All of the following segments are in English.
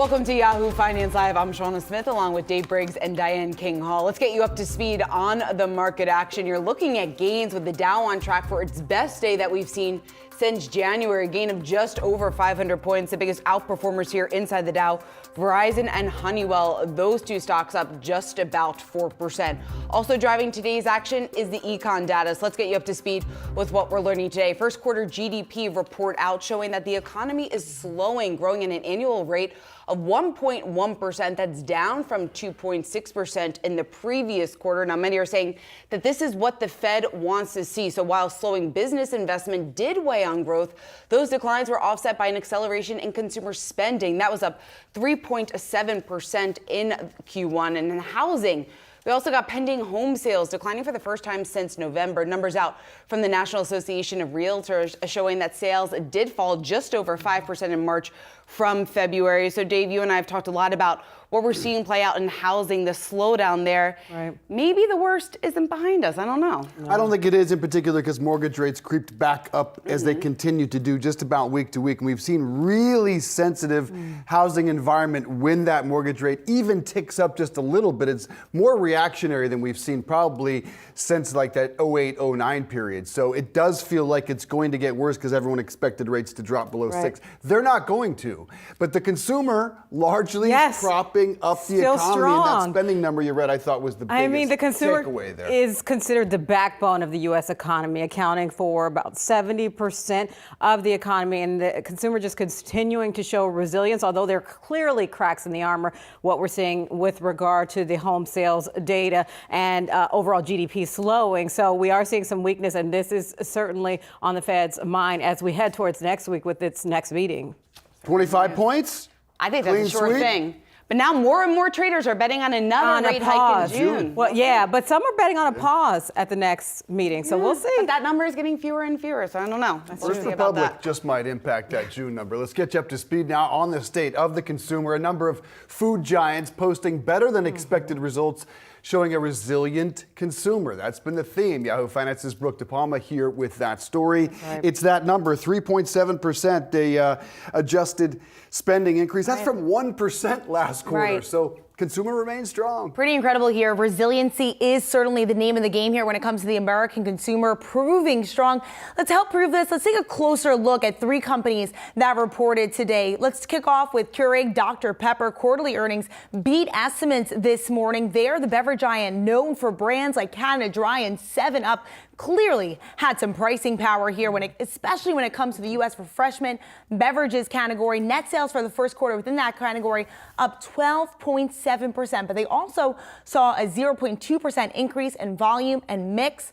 Welcome to Yahoo Finance Live. I'm Shauna Smith along with Dave Briggs and Diane King Hall. Let's get you up to speed on the market action. You're looking at gains with the Dow on track for its best day that we've seen since January, a gain of just over 500 points. The biggest outperformers here inside the Dow, Verizon and Honeywell, those two stocks up just about 4%. Also driving today's action is the econ data. So let's get you up to speed with what we're learning today. First quarter GDP report out showing that the economy is slowing, growing at an annual rate of 1.1%. That's down from 2.6% in the previous quarter. Now, many are saying that this is what the Fed wants to see. So while slowing business investment did weigh on growth, those declines were offset by an acceleration in consumer spending. That was up 3.7% in Q1. And in housing, we also got pending home sales declining for the first time since November. Numbers out from the National Association of Realtors showing that sales did fall just over 5% in March from February. So, Dave, you and I have talked a lot about what we're seeing play out in housing, the slowdown there. Right. Maybe the worst isn't behind us. I don't know. I don't think it is in particular because mortgage rates creeped back up as they continue to do just about week to week. And we've seen really sensitive housing environment when that mortgage rate even ticks up just a little bit. It's more reactionary than we've seen probably since like that 08, 09 period. So it does feel like it's going to get worse because everyone expected rates to drop below 6. They're not going to. But the consumer largely propping up the Still economy. strong. And that spending number you read, I thought was the biggest the consumer takeaway there. is considered the backbone of the U.S. economy, accounting for about 70% of the economy. And the consumer just continuing to show resilience, although there are clearly cracks in the armor, what we're seeing with regard to the home sales data and overall GDP slowing. So we are seeing some weakness, and this is certainly on the Fed's mind as we head towards next week with its next meeting. 25 points? I think that's Clean a sure sweep? thing. But now more and more traders are betting on another rate hike in June. Well, yeah, but some are betting on a pause at the next meeting, so we'll see. But that number is getting fewer and fewer, so I don't know. That's First Republic just might impact that June number. Let's get you up to speed now on the state of the consumer. A number of food giants posting better than expected results, showing a resilient consumer. That's been the theme. Yahoo Finance's Brooke DePalma here with that story. It's that number, 3.7%, the adjusted spending increase. That's from 1% last quarter. So consumer remains strong. Pretty incredible here. Resiliency is certainly the name of the game here when it comes to the American consumer, proving strong. Let's help prove this. Let's take a closer look at 3 companies that reported today. Let's kick off with Keurig Dr. Pepper. Quarterly earnings beat estimates this morning. They're the beverage giant known for brands like Canada Dry and 7-Up. Clearly had some pricing power here, especially when it comes to the U.S. refreshment beverages category. Net sales for the first quarter within that category up 12.7%, but they also saw a 0.2% increase in volume and mix.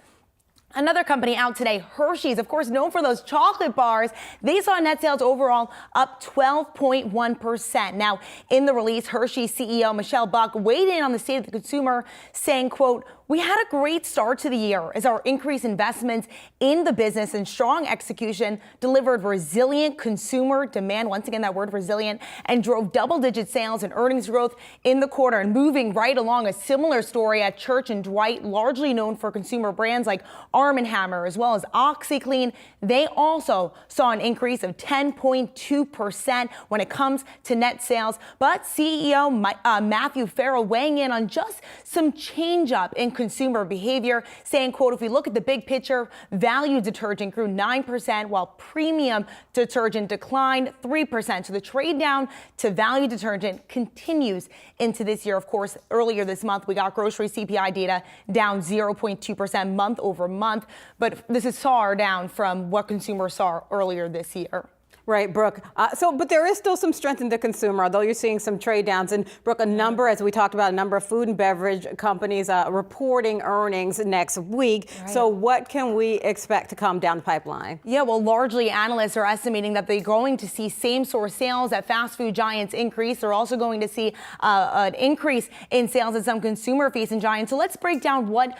Another company out today, Hershey's, of course, known for those chocolate bars. They saw net sales overall up 12.1%. Now, in the release, Hershey's CEO Michelle Buck weighed in on the state of the consumer, saying, quote, "We had a great start to the year as our increased investments in the business and strong execution delivered resilient consumer demand," once again, that word resilient, "and drove double-digit sales and earnings growth in the quarter." And moving right along, a similar story at Church & Dwight, largely known for consumer brands like Arm & Hammer as well as OxyClean. They also saw an increase of 10.2% when it comes to net sales. But CEO Matthew Farrell weighing in on just some change up in consumer behavior, saying, quote, "If we look at the big picture, value detergent grew 9% while premium detergent declined 3%. So the trade down to value detergent continues into this year. Of course, earlier this month, we got grocery CPI data down 0.2% month over month. But this is far down from what consumers saw earlier this year. Right, Brooke. But there is still some strength in the consumer, although you're seeing some trade downs. And Brooke, as we talked about, a number of food and beverage companies reporting earnings next week. Right. So what can we expect to come down the pipeline? Yeah, well, largely analysts are estimating that they're going to see same-store sales at fast food giants increase. They're also going to see an increase in sales at some consumer-facing giants. So let's break down what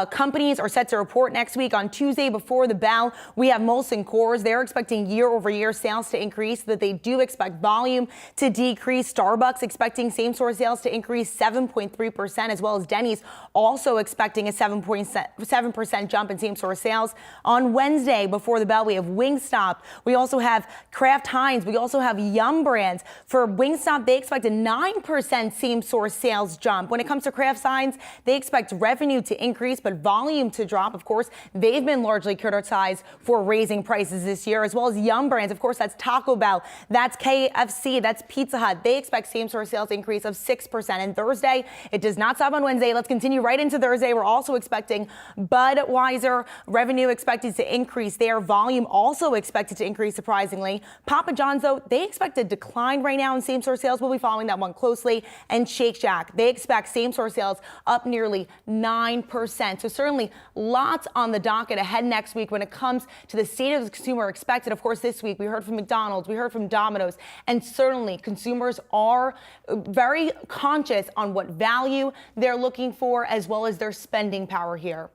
companies are set to report next week. On Tuesday before the bell, we have Molson Coors. They're expecting year-over-year sales sales to increase, that they do expect volume to decrease. Starbucks expecting same-store sales to increase 7.3%, as well as Denny's also expecting a 7% jump in same-store sales. On Wednesday, before the bell, we have Wingstop. We also have Kraft Heinz. We also have Yum Brands. For Wingstop, they expect a 9% same-store sales jump. When it comes to Kraft Heinz, they expect revenue to increase, but volume to drop. Of course, they've been largely criticized for raising prices this year, as well as Yum Brands. Of course, that's Taco Bell, that's KFC, that's Pizza Hut. They expect same-store sales increase of 6%. And Thursday, it does not stop on Wednesday. Let's continue right into Thursday. We're also expecting Budweiser revenue expected to increase there. Volume also expected to increase, surprisingly. Papa John's, though, they expect a decline right now in same-store sales. We'll be following that one closely. And Shake Shack, they expect same-store sales up nearly 9%. So certainly lots on the docket ahead next week when it comes to the state of the consumer expected. Of course, this week we heard from McDonald's, we heard from Domino's, and certainly consumers are very conscious on what value they're looking for, as well as their spending power here.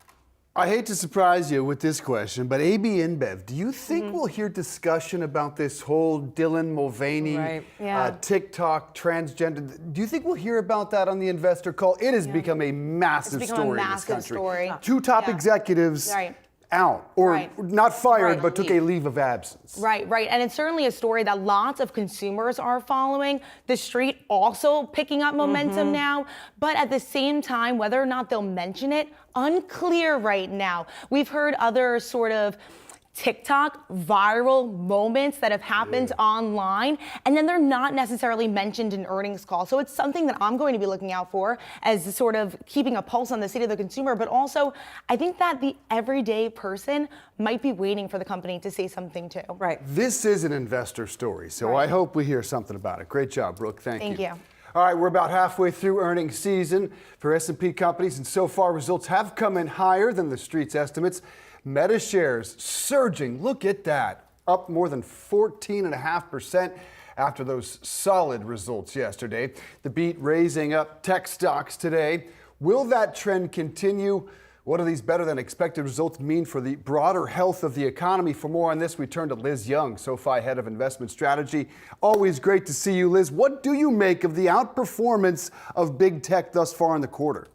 I hate to surprise you with this question, but AB InBev, do you think we'll hear discussion about this whole Dylan Mulvaney, TikTok, transgender? Do you think we'll hear about that on the investor call? It has become a massive story in this country. Two top executives out, or not fired, but took a leave of absence. Right. And it's certainly a story that lots of consumers are following. The street also picking up momentum now, but at the same time, whether or not they'll mention it, unclear right now. We've heard other sort of TikTok viral moments that have happened online, and then they're not necessarily mentioned in earnings calls. So it's something that I'm going to be looking out for as sort of keeping a pulse on the state of the consumer. But also, I think that the everyday person might be waiting for the company to say something too. Right. This is an investor story, so I hope we hear something about it. Great job, Brooke. Thank you. All right, we're about halfway through earnings season for S&P companies, and so far results have come in higher than the street's estimates. Meta shares surging, look at that, up more than 14.5% after those solid results yesterday. The beat raising up tech stocks today. Will that trend continue? What do these better than expected results mean for the broader health of the economy? For more on this, we turn to Liz Young, SoFi Head of Investment Strategy. Always great to see you, Liz. What do you make of the outperformance of big tech thus far in the quarter?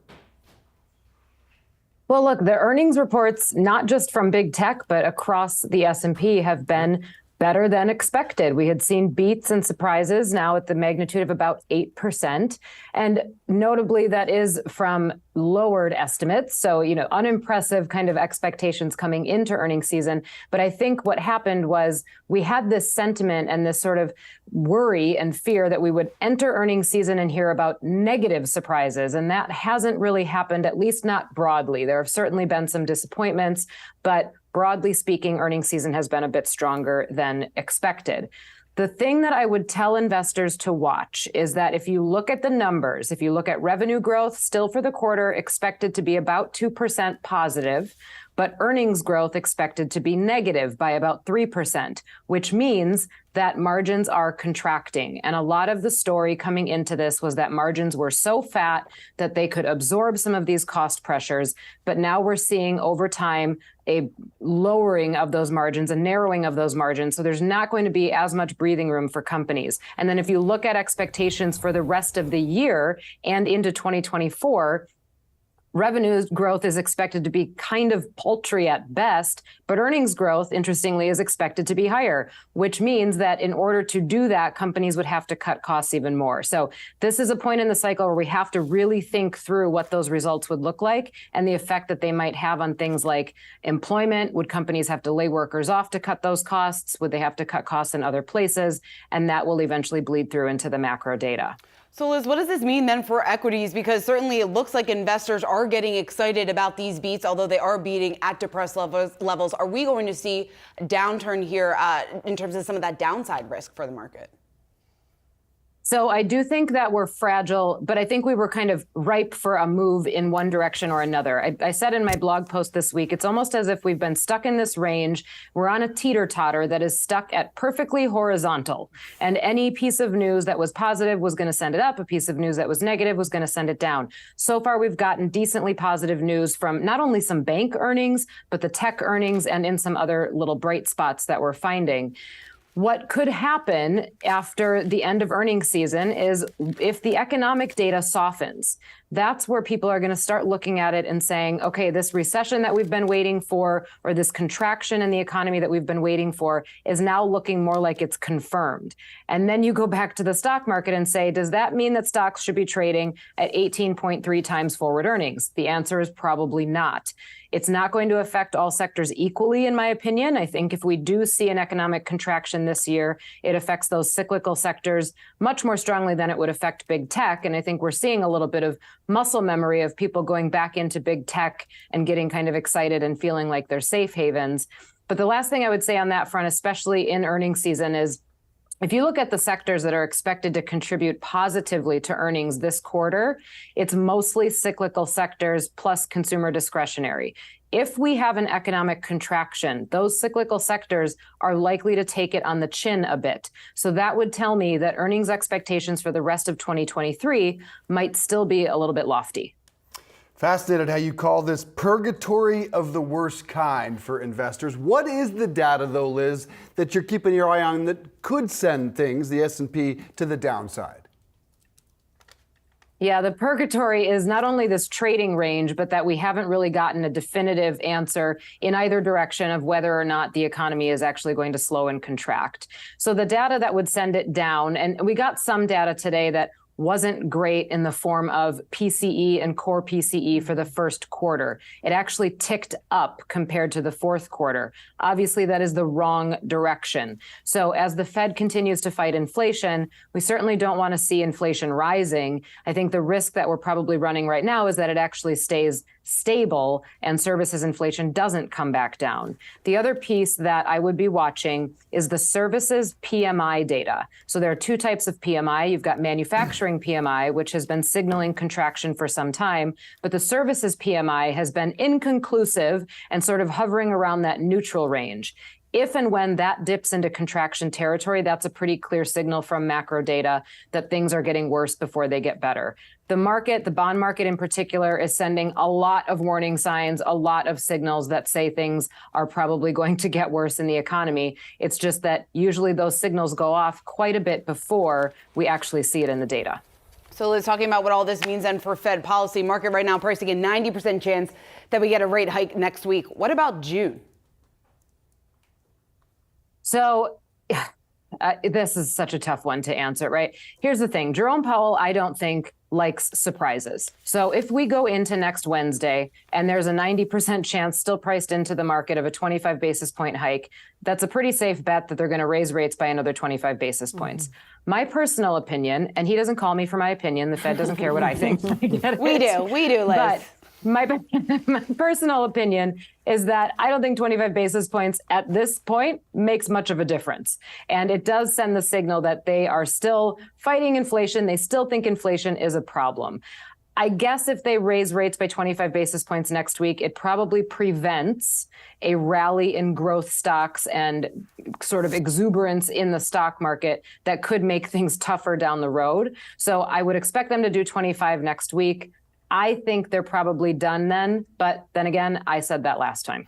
Well, look, the earnings reports, not just from big tech, but across the S&P have been better than expected. We had seen beats and surprises now at the magnitude of about 8%. And notably, that is from lowered estimates. So, unimpressive kind of expectations coming into earnings season. But I think what happened was we had this sentiment and this sort of worry and fear that we would enter earnings season and hear about negative surprises. And that hasn't really happened, at least not broadly. There have certainly been some disappointments, but broadly speaking, earnings season has been a bit stronger than expected. The thing that I would tell investors to watch is that if you look at the numbers, if you look at revenue growth still for the quarter expected to be about 2% positive, but earnings growth expected to be negative by about 3%, which means that margins are contracting. And a lot of the story coming into this was that margins were so fat that they could absorb some of these cost pressures. But now we're seeing over time a lowering of those margins, a narrowing of those margins. So there's not going to be as much breathing room for companies. And then if you look at expectations for the rest of the year and into 2024, revenue growth is expected to be kind of paltry at best, but earnings growth, interestingly, is expected to be higher, which means that in order to do that, companies would have to cut costs even more. So this is a point in the cycle where we have to really think through what those results would look like and the effect that they might have on things like employment. Would companies have to lay workers off to cut those costs? Would they have to cut costs in other places? And that will eventually bleed through into the macro data. So Liz, what does this mean then for equities? Because certainly it looks like investors are getting excited about these beats, although they are beating at depressed levels. Are we going to see a downturn here in terms of some of that downside risk for the market? So I do think that we're fragile, but I think we were kind of ripe for a move in one direction or another. I said in my blog post this week, it's almost as if we've been stuck in this range. We're on a teeter-totter that is stuck at perfectly horizontal. And any piece of news that was positive was going to send it up. A piece of news that was negative was going to send it down. So far, we've gotten decently positive news from not only some bank earnings, but the tech earnings and in some other little bright spots that we're finding. What could happen after the end of earnings season is if the economic data softens, that's where people are going to start looking at it and saying, okay, this recession that we've been waiting for, or this contraction in the economy that we've been waiting for, is now looking more like it's confirmed. And then you go back to the stock market and say, does that mean that stocks should be trading at 18.3 times forward earnings? The answer is probably not. It's not going to affect all sectors equally, in my opinion. I think if we do see an economic contraction this year, it affects those cyclical sectors much more strongly than it would affect big tech. And I think we're seeing a little bit of muscle memory of people going back into big tech and getting kind of excited and feeling like they're safe havens. But the last thing I would say on that front, especially in earnings season, is if you look at the sectors that are expected to contribute positively to earnings this quarter, it's mostly cyclical sectors plus consumer discretionary. If we have an economic contraction, those cyclical sectors are likely to take it on the chin a bit. So that would tell me that earnings expectations for the rest of 2023 might still be a little bit lofty. Fascinated how you call this purgatory of the worst kind for investors. What is the data, though, Liz, that you're keeping your eye on that could send things, the S&P, to the downside? Yeah, the purgatory is not only this trading range, but that we haven't really gotten a definitive answer in either direction of whether or not the economy is actually going to slow and contract. So the data that would send it down, and we got some data today that wasn't great in the form of PCE and core PCE for the first quarter. It actually ticked up compared to the fourth quarter. Obviously, that is the wrong direction. So as the Fed continues to fight inflation, we certainly don't want to see inflation rising. I think the risk that we're probably running right now is that it actually stays stable and services inflation doesn't come back down. The other piece that I would be watching is the services PMI data. So there are two types of PMI. You've got manufacturing PMI, which has been signaling contraction for some time, but the services PMI has been inconclusive and sort of hovering around that neutral range. If and when that dips into contraction territory, that's a pretty clear signal from macro data that things are getting worse before they get better. The market, the bond market in particular, is sending a lot of warning signs, a lot of signals that say things are probably going to get worse in the economy. It's just that usually those signals go off quite a bit before we actually see it in the data. So Liz, talking about what all this means then for Fed policy, market right now pricing a 90% chance that we get a rate hike next week. What about June? So this is such a tough one to answer, right? Here's the thing. Jerome Powell, I don't think, likes surprises. So if we go into next Wednesday and there's a 90% chance still priced into the market of a 25 basis point hike, that's a pretty safe bet that they're going to raise rates by another 25 basis points. My personal opinion, and he doesn't call me for my opinion, the Fed doesn't care what I think. We do, Liz. But my personal opinion is that I don't think 25 basis points at this point makes much of a difference. And it does send the signal that they are still fighting inflation. They still think inflation is a problem. I guess if they raise rates by 25 basis points next week, it probably prevents a rally in growth stocks and sort of exuberance in the stock market that could make things tougher down the road. So I would expect them to do 25 next week. I think they're probably done then, but then again, I said that last time.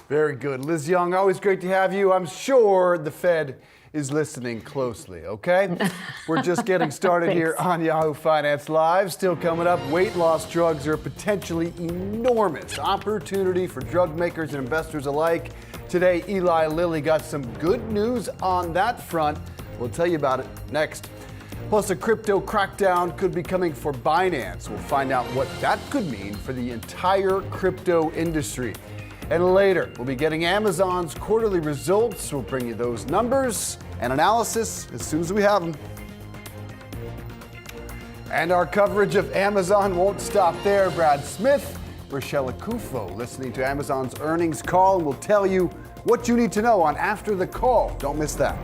Very good. Liz Young, always great to have you. I'm sure the Fed is listening closely, okay? We're just getting started here on Yahoo Finance Live. Still coming up, weight loss drugs are a potentially enormous opportunity for drug makers and investors alike. Today, Eli Lilly got some good news on that front. We'll tell you about it next. Plus, a crypto crackdown could be coming for Binance. We'll find out what that could mean for the entire crypto industry. And later, we'll be getting Amazon's quarterly results. We'll bring you those numbers and analysis as soon as we have them. And our coverage of Amazon won't stop there. Brad Smith, Rochelle Akufo, listening to Amazon's earnings call, and we'll tell you what you need to know on After the Call. Don't miss that.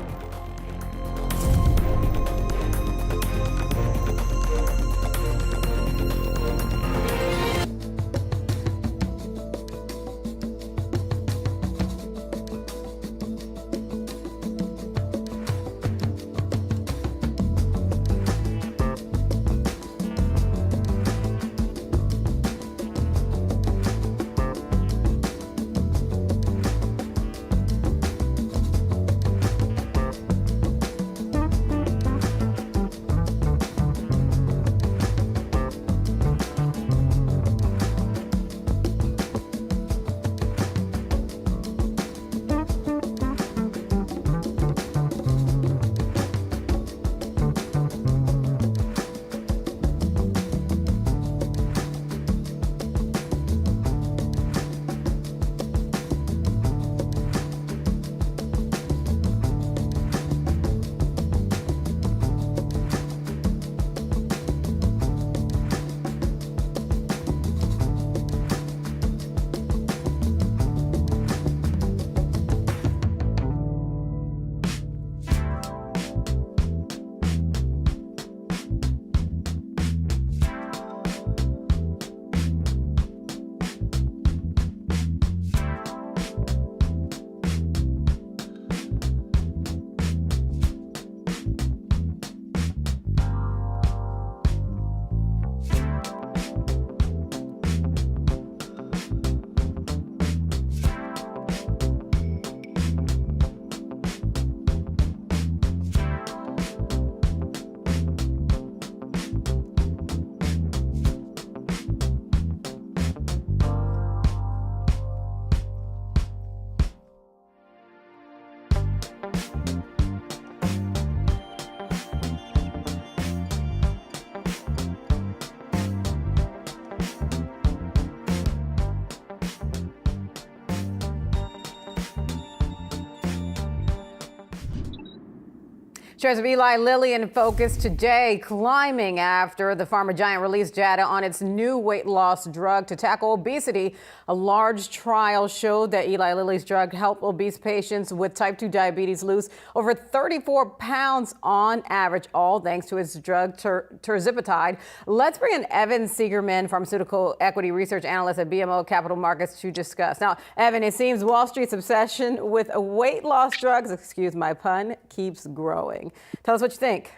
Shares of Eli Lilly in focus today, climbing after the pharma giant released data on its new weight loss drug to tackle obesity. A large trial showed that Eli Lilly's drug helped obese patients with type 2 diabetes lose over 34 pounds on average, all thanks to its drug tirzepatide. Let's bring in Evan Seigerman, pharmaceutical equity research analyst at BMO Capital Markets, to discuss. Now, Evan, it seems Wall Street's obsession with weight loss drugs, excuse my pun, keeps growing. Tell us what you think.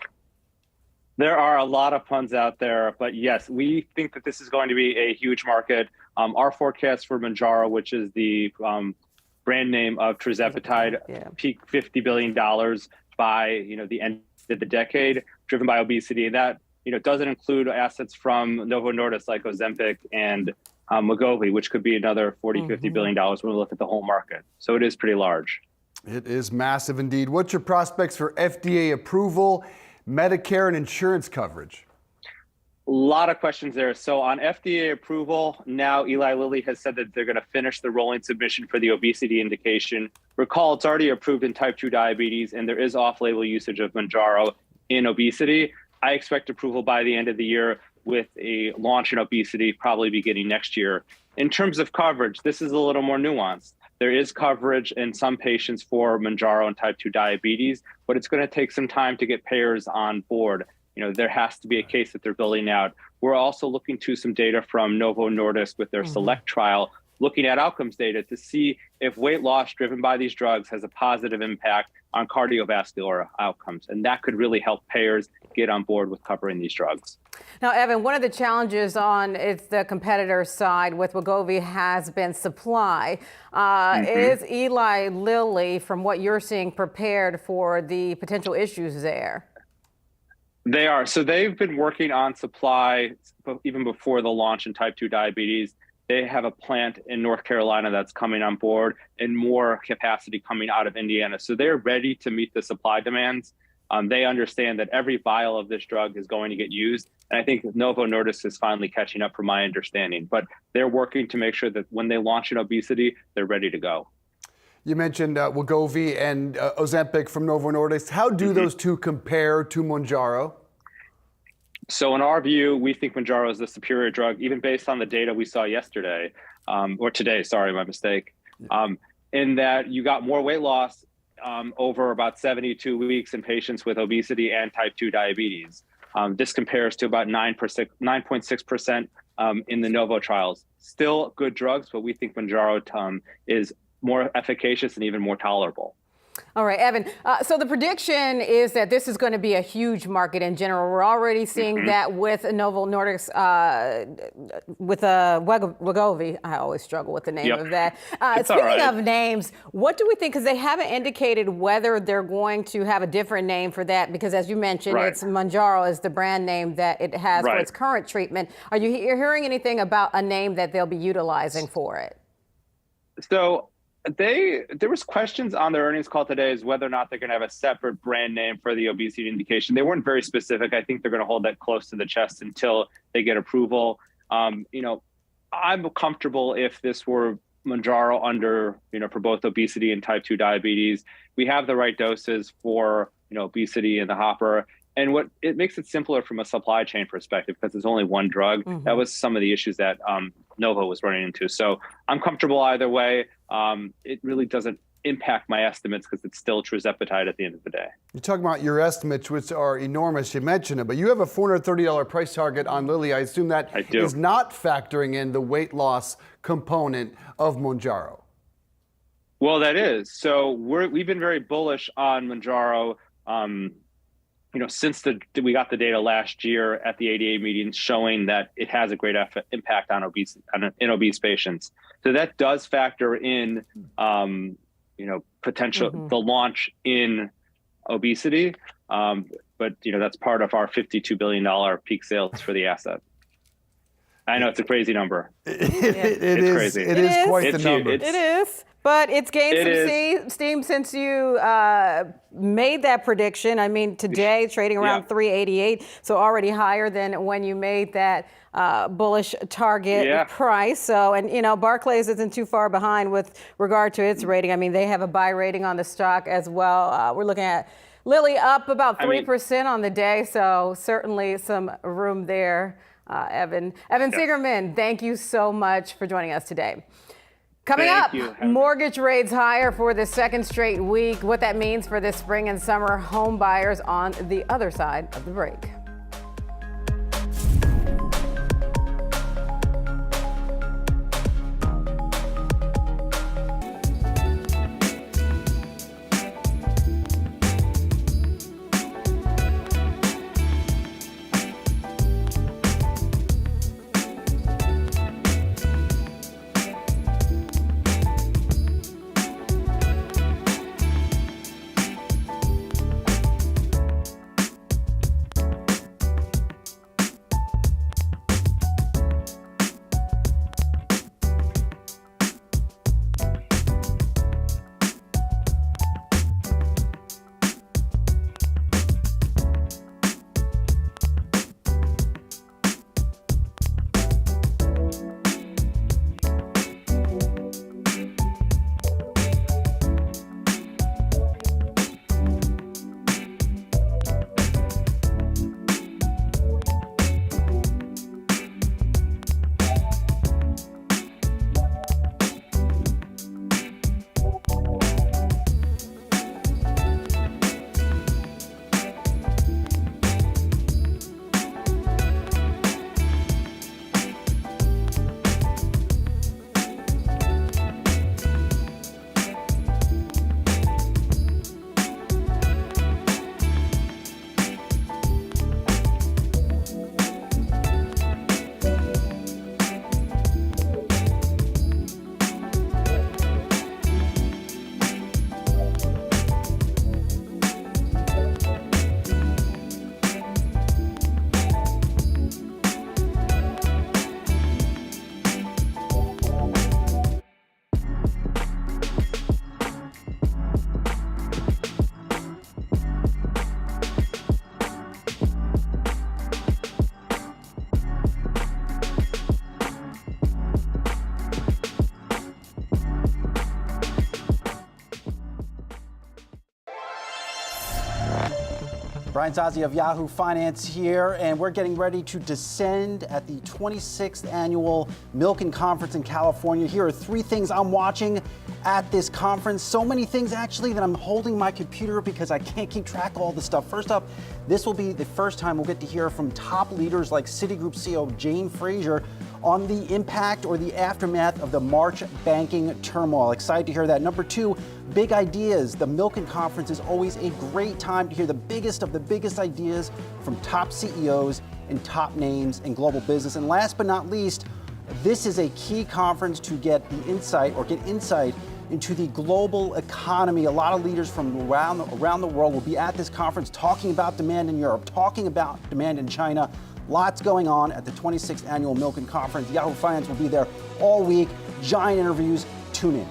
There are a lot of puns out there, but yes, we think that this is going to be a huge market. Our forecast for Mounjaro, which is the brand name of tirzepatide, peak $50 billion by the end of the decade, driven by obesity. And that doesn't include assets from Novo Nordisk like Ozempic and Wegovy, which could be another $40-50 billion when we look at the whole market. So it is pretty large. It is massive indeed. What's your prospects for FDA approval, Medicare, and insurance coverage? A lot of questions there. So on FDA approval, now Eli Lilly has said that they're going to finish the rolling submission for the obesity indication. Recall, it's already approved in type 2 diabetes, and there is off-label usage of Mounjaro in obesity. I expect approval by the end of the year with a launch in obesity probably beginning next year. In terms of coverage, this is a little more nuanced. There is coverage in some patients for Mounjaro and type 2 diabetes, but it's going to take some time to get payers on board. There has to be a case that they're building out. We're also looking to some data from Novo Nordisk with their SELECT trial, looking at outcomes data to see if weight loss driven by these drugs has a positive impact on cardiovascular outcomes. And that could really help payers get on board with covering these drugs. Now, Evan, one of the challenges on the competitor side with Wegovy has been supply. Is Eli Lilly, from what you're seeing, prepared for the potential issues there? They are. So they've been working on supply even before the launch in type 2 diabetes. They have a plant in North Carolina that's coming on board and more capacity coming out of Indiana. So they're ready to meet the supply demands. They understand that every vial of this drug is going to get used. And I think Novo Nordisk is finally catching up from my understanding. But they're working to make sure that when they launch in obesity, they're ready to go. You mentioned Wegovy and Ozempic from Novo Nordisk. How do those two compare to Mounjaro? So in our view, we think Mounjaro is the superior drug, even based on the data we saw yesterday, or today, sorry, my mistake, in that you got more weight loss over about 72 weeks in patients with obesity and type 2 diabetes. This compares to about 9.6% in the Novo trials. Still good drugs, but we think Mounjaro is more efficacious and even more tolerable. All right, Evan. So the prediction is that this is going to be a huge market in general. We're already seeing that with Novo Nordisk, with Wegovy. I always struggle with the name of that. Speaking of names, what do we think? Because they haven't indicated whether they're going to have a different name for that. Because as you mentioned, it's Mounjaro is the brand name that it has for its current treatment. Are you hearing anything about a name that they'll be utilizing for it? So there was questions on their earnings call today as whether or not they're going to have a separate brand name for the obesity indication. They weren't very specific. I think they're going to hold that close to the chest until they get approval. I'm comfortable if this were Mounjaro under, for both obesity and type 2 diabetes. We have the right doses for, obesity in the hopper. And it makes it simpler from a supply chain perspective because there's only one drug. That was some of the issues that Novo was running into. So I'm comfortable either way. It really doesn't impact my estimates because it's still tirzepatide at the end of the day. You're talking about your estimates, which are enormous. You mentioned it, but you have a $430 price target on Lilly. I assume that is not factoring in the weight loss component of Mounjaro. Well, that is. So we've been very bullish on Mounjaro. Since we got the data last year at the ADA meeting showing that it has a great impact on obese patients. So that does factor in, potential the launch in obesity. But that's part of our $52 billion peak sales for the asset. I know it's a crazy number. It's crazy. It is quite the number. It is. But it's gained some steam since you made that prediction. I mean, today trading around 388, so already higher than when you made that bullish target price. So, and Barclays isn't too far behind with regard to its rating. I mean, they have a buy rating on the stock as well. We're looking at Lily, up about 3% on the day, so certainly some room there. Evan Sigerman, thank you so much for joining us today. Coming up, mortgage rates higher for the second straight week. What that means for this spring and summer home buyers on the other side of the break. Brian Zazi of Yahoo Finance here, and we're getting ready to descend at the 26th annual Milken Conference in California. Here are 3 things I'm watching at this conference. So many things, actually, that I'm holding my computer because I can't keep track of all the stuff. First up, this will be the first time we'll get to hear from top leaders like Citigroup CEO Jane Fraser on the impact or the aftermath of the March banking turmoil. Excited to hear that. Number 2, big ideas. The Milken Conference is always a great time to hear the biggest of the biggest ideas from top CEOs and top names in global business. And last but not least, this is a key conference to get the insight into the global economy. A lot of leaders from around the world will be at this conference talking about demand in Europe, talking about demand in China. Lots going on at the 26th annual Milken Conference. Yahoo Finance will be there all week. Giant interviews. Tune in.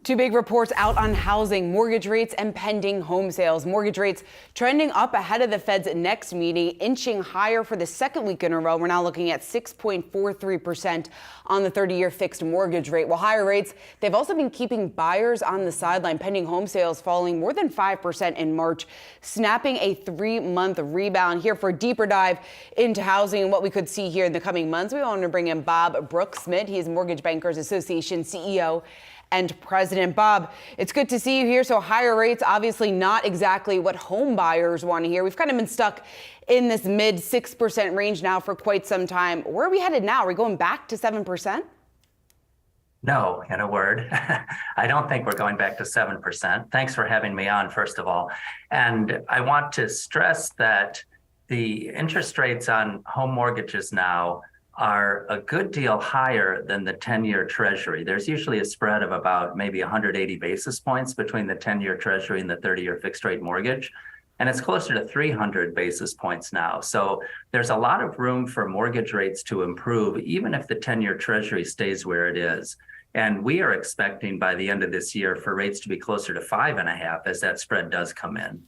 2 big reports out on housing, mortgage rates, and pending home sales. Mortgage rates trending up ahead of the Fed's next meeting, inching higher for the second week in a row. We're now looking at 6.43% on the 30-year fixed mortgage rate. While higher rates, they've also been keeping buyers on the sideline. Pending home sales falling more than 5% in March, snapping a 3-month rebound. Here for a deeper dive into housing and what we could see here in the coming months, we want to bring in Bob Brooks-Smith. He is Mortgage Bankers Association CEO and President. Bob, it's good to see you here. So higher rates, obviously not exactly what home buyers want to hear. We've kind of been stuck in this mid 6% range now for quite some time. Where are we headed now? Are we going back to 7%? No, in a word. I don't think we're going back to 7%. Thanks for having me on, first of all. And I want to stress that the interest rates on home mortgages now are a good deal higher than the 10-year Treasury. There's usually a spread of about maybe 180 basis points between the 10-year Treasury and the 30-year fixed rate mortgage. And it's closer to 300 basis points now. So there's a lot of room for mortgage rates to improve, even if the 10-year Treasury stays where it is. And we are expecting by the end of this year for rates to be closer to 5.5 as that spread does come in.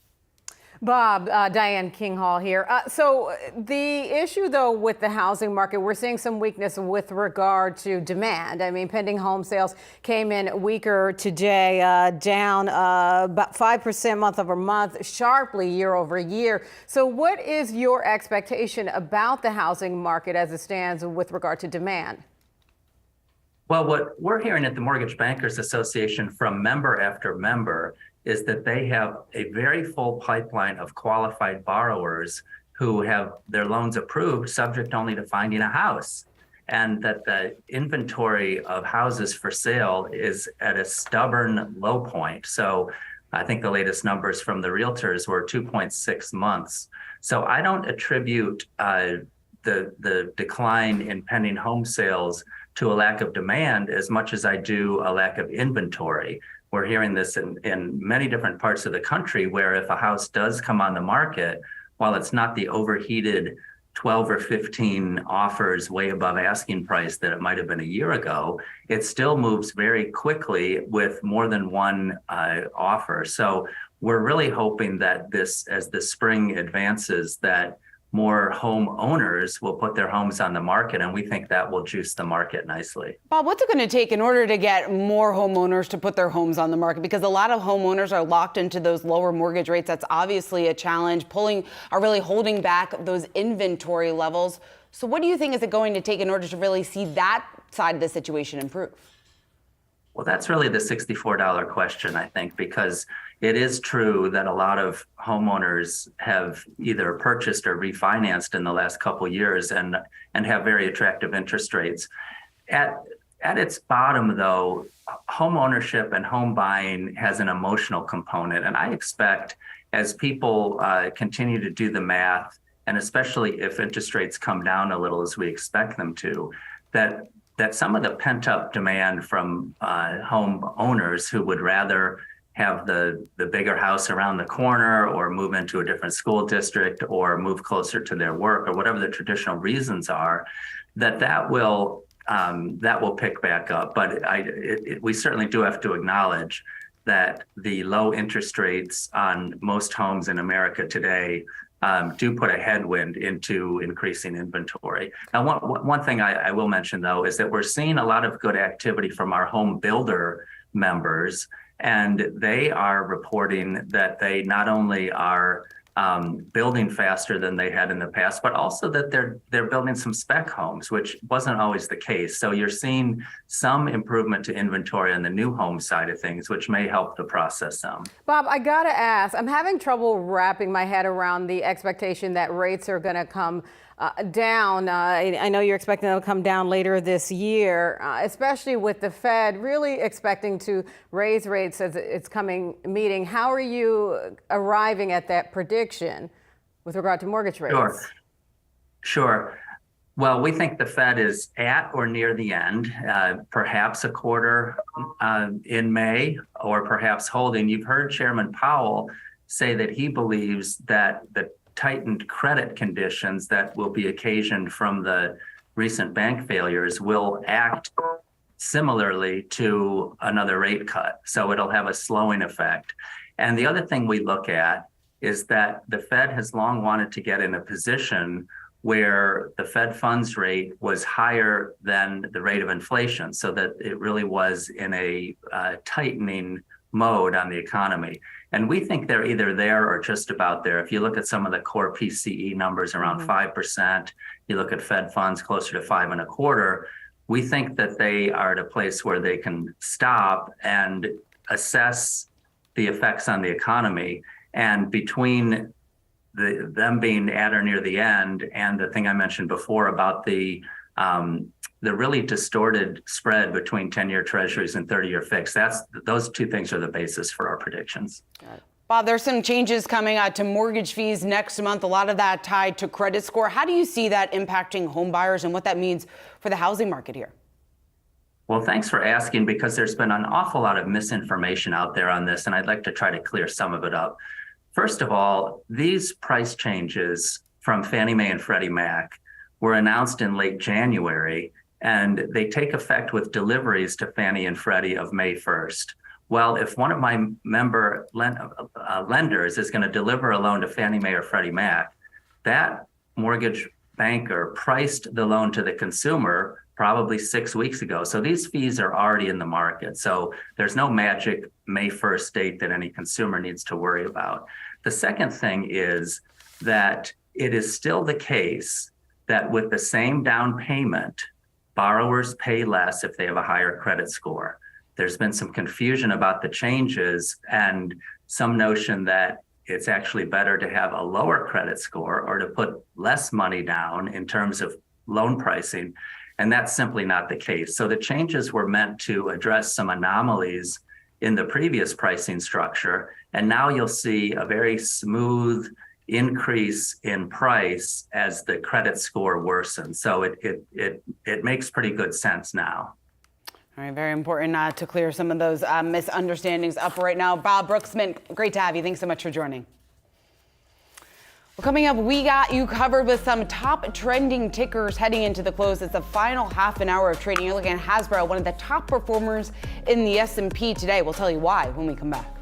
Bob, Diane Kinghall here. So the issue, though, with the housing market, we're seeing some weakness with regard to demand. I mean, pending home sales came in weaker today, down about 5% month over month, sharply year over year. So what is your expectation about the housing market as it stands with regard to demand? Well, what we're hearing at the Mortgage Bankers Association from member after member is that they have a very full pipeline of qualified borrowers who have their loans approved subject only to finding a house, and that the inventory of houses for sale is at a stubborn low point. So I think the latest numbers from the realtors were 2.6 months. So I don't attribute the decline in pending home sales to a lack of demand as much as I do a lack of inventory. We're hearing this in many different parts of the country, where if a house does come on the market, while it's not the overheated 12 or 15 offers way above asking price that it might have been a year ago, it still moves very quickly with more than one offer. So we're really hoping that this, as the spring advances, that more homeowners will put their homes on the market, and we think that will juice the market nicely. Bob, what's it going to take in order to get more homeowners to put their homes on the market? Because a lot of homeowners are locked into those lower mortgage rates. That's obviously a challenge, really holding back those inventory levels. So what do you think is it going to take in order to really see that side of the situation improve? Well, that's really the $64 question, I think, because it is true that a lot of homeowners have either purchased or refinanced in the last couple of years and have very attractive interest rates. At its bottom, though, home ownership and home buying has an emotional component. And I expect as people continue to do the math, and especially if interest rates come down a little as we expect them to, that some of the pent-up demand from home owners who would rather have the bigger house around the corner or move into a different school district or move closer to their work or whatever the traditional reasons are, that will pick back up. But we certainly do have to acknowledge that the low interest rates on most homes in America today do put a headwind into increasing inventory. Now, one thing I will mention, though, is that we're seeing a lot of good activity from our home builder members, and they are reporting that they not only are building faster than they had in the past, but also that they're building some spec homes, which wasn't always the case. So you're seeing some improvement to inventory on the new home side of things, which may help the process some. Bob, I gotta ask, I'm having trouble wrapping my head around the expectation that rates are gonna come down. I know you're expecting them to come down later this year, especially with the Fed really expecting to raise rates as its coming meeting. How are you arriving at that prediction with regard to mortgage rates? Sure. Well, we think the Fed is at or near the end, perhaps a quarter in May, or perhaps holding. You've heard Chairman Powell say that he believes that the tightened credit conditions that will be occasioned from the recent bank failures will act similarly to another rate cut. So it'll have a slowing effect. And the other thing we look at is that the Fed has long wanted to get in a position where the Fed funds rate was higher than the rate of inflation, so that it really was in a tightening mode on the economy. And we think they're either there or just about there. If you look at some of the core PCE numbers around 5%, you look at Fed funds closer to 5.25%, we think that they are at a place where they can stop and assess the effects on the economy. And between them being at or near the end and the thing I mentioned before about the really distorted spread between 10-year treasuries and 30-year fixed, those two things are the basis for our predictions. Bob, there's some changes coming out to mortgage fees next month, a lot of that tied to credit score. How do you see that impacting home buyers and what that means for the housing market here? Well, thanks for asking, because there's been an awful lot of misinformation out there on this, and I'd like to try to clear some of it up. First of all, these price changes from Fannie Mae and Freddie Mac were announced in late January, and they take effect with deliveries to Fannie and Freddie of May 1st. Well, if one of my member lenders is going to deliver a loan to Fannie Mae or Freddie Mac, that mortgage banker priced the loan to the consumer probably 6 weeks ago. So these fees are already in the market. So there's no magic May 1st date that any consumer needs to worry about. The second thing is that it is still the case that with the same down payment, borrowers pay less if they have a higher credit score. There's been some confusion about the changes and some notion that it's actually better to have a lower credit score or to put less money down in terms of loan pricing. And that's simply not the case. So the changes were meant to address some anomalies in the previous pricing structure. And now you'll see a very smooth increase in price as the credit score worsens. So it makes pretty good sense now. All right, very important to clear some of those misunderstandings up right now. Bob Brooksman, great to have you. Thanks so much for joining. Well, coming up, we got you covered with some top trending tickers heading into the close. It's the final half an hour of trading. You're looking at Hasbro, one of the top performers in the S&P today. We'll tell you why when we come back.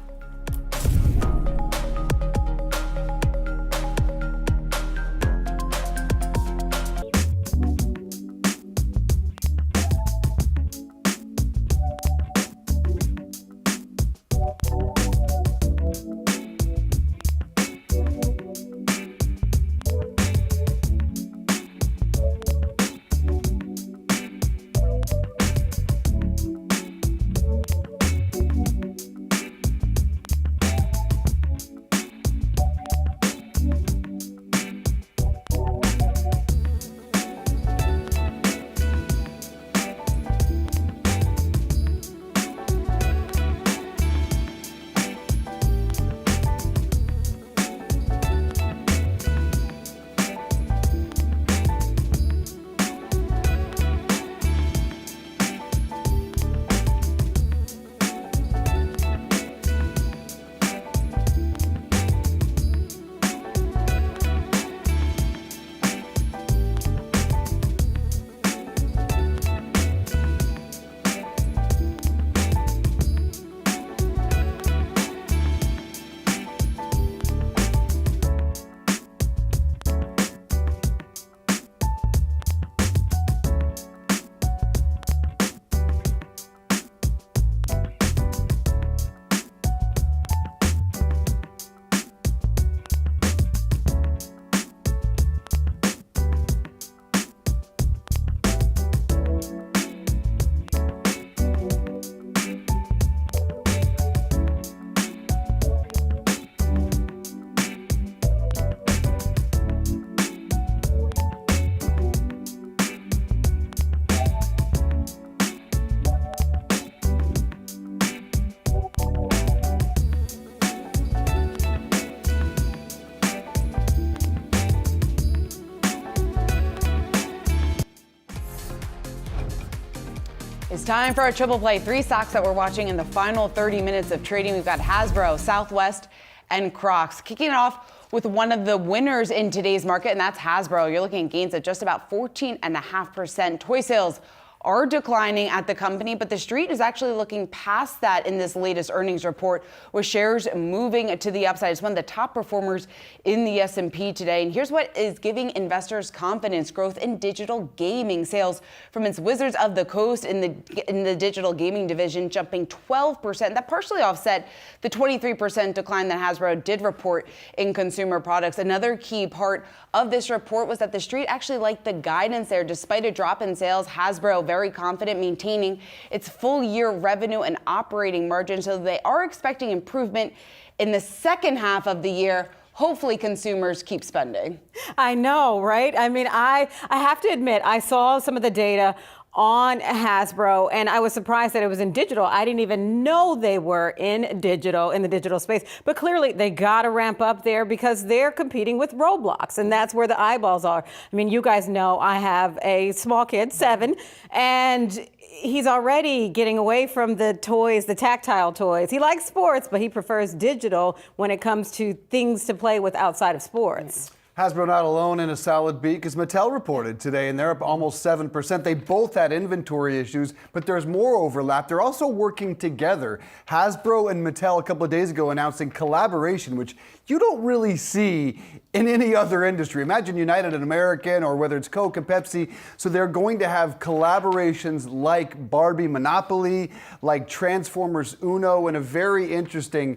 It's time for our triple play. 3 stocks that we're watching in the final 30 minutes of trading. We've got Hasbro, Southwest, and Crocs. Kicking it off with one of the winners in today's market, and that's Hasbro. You're looking at gains at just about 14.5%. Toy sales are declining at the company, but the street is actually looking past that in this latest earnings report, with shares moving to the upside. It's one of the top performers in the S&P today. And here's what is giving investors confidence: growth in digital gaming sales from its Wizards of the Coast in the digital gaming division, jumping 12%. That partially offset the 23% decline that Hasbro did report in consumer products. Another key part of this report was that the street actually liked the guidance there. Despite a drop in sales, Hasbro very confident maintaining its full year revenue and operating margin, so they are expecting improvement in the second half of the year. Hopefully consumers keep spending. I know, right? I mean, I have to admit, I saw some of the data on Hasbro, and I was surprised that it was in digital. I didn't even know they were in the digital space. But clearly, they got to ramp up there because they're competing with Roblox, and that's where the eyeballs are. I mean, you guys know I have a small kid, 7, and he's already getting away from the toys, the tactile toys. He likes sports, but he prefers digital when it comes to things to play with outside of sports. Hasbro not alone in a solid beat because Mattel reported today and they're up almost 7%. They both had inventory issues, but there's more overlap. They're also working together. Hasbro and Mattel a couple of days ago announcing collaboration, which you don't really see in any other industry. Imagine United and American or whether it's Coke and Pepsi. So they're going to have collaborations like Barbie Monopoly, like Transformers Uno, and a very interesting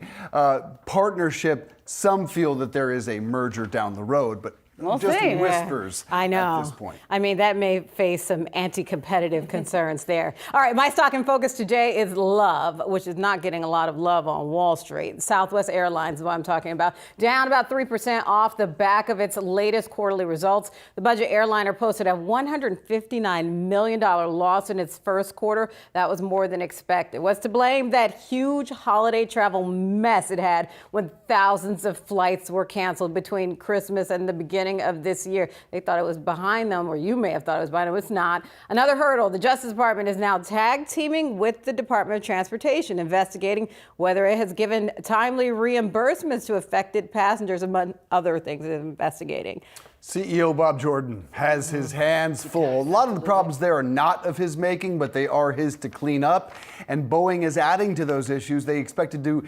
partnership. Some feel that there is a merger down the road, but We'll just see. whispers I know. at this point. I mean, that may face some anti-competitive concerns there. All right, my stock in focus today is Love, which is not getting a lot of love on Wall Street. Southwest Airlines is what I'm talking about. Down about 3% off the back of its latest quarterly results. The budget airliner posted a $159 million loss in its first quarter. That was more than expected. What's to blame? That huge holiday travel mess it had when thousands of flights were canceled between Christmas and the beginning of this year. They thought it was behind them, or you may have thought it was behind them. It's not. Another hurdle. The Justice Department is now tag teaming with the Department of Transportation, investigating whether it has given timely reimbursements to affected passengers, among other things it's investigating. CEO Bob Jordan has his hands full. A lot of the problems there are not of his making, but they are his to clean up. And Boeing is adding to those issues. They expected to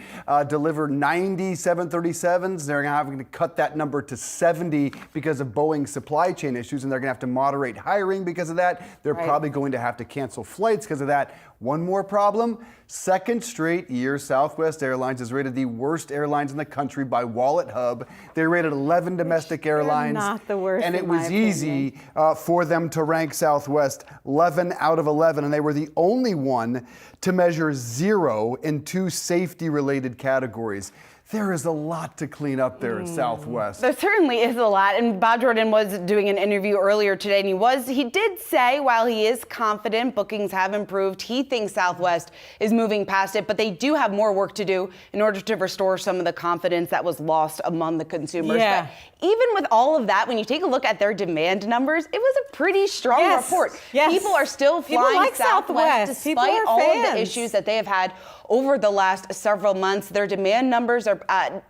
deliver 90 737s. They're having to cut that number to 70 because of Boeing's supply chain issues, and they're going to have to moderate hiring because of that. They're probably going to have to cancel flights because of that. One more problem, second straight year, Southwest Airlines is rated the worst airlines in the country by Wallet Hub. They rated 11 domestic airlines. Not the worst, and it in my was easy for them to rank Southwest 11 out of 11, and they were the only one to measure 0 in 2 safety-related categories. There is a lot to clean up there at Southwest. There certainly is a lot. And Bob Jordan was doing an interview earlier today, and he did say, while he is confident bookings have improved, he thinks Southwest is moving past it, but they do have more work to do in order to restore some of the confidence that was lost among the consumers. Yeah. But even with all of that, when you take a look at their demand numbers, it was a pretty strong report. Yes. People are still flying like Southwest despite all of the fans. issues that they have had over the last several months. Their demand numbers are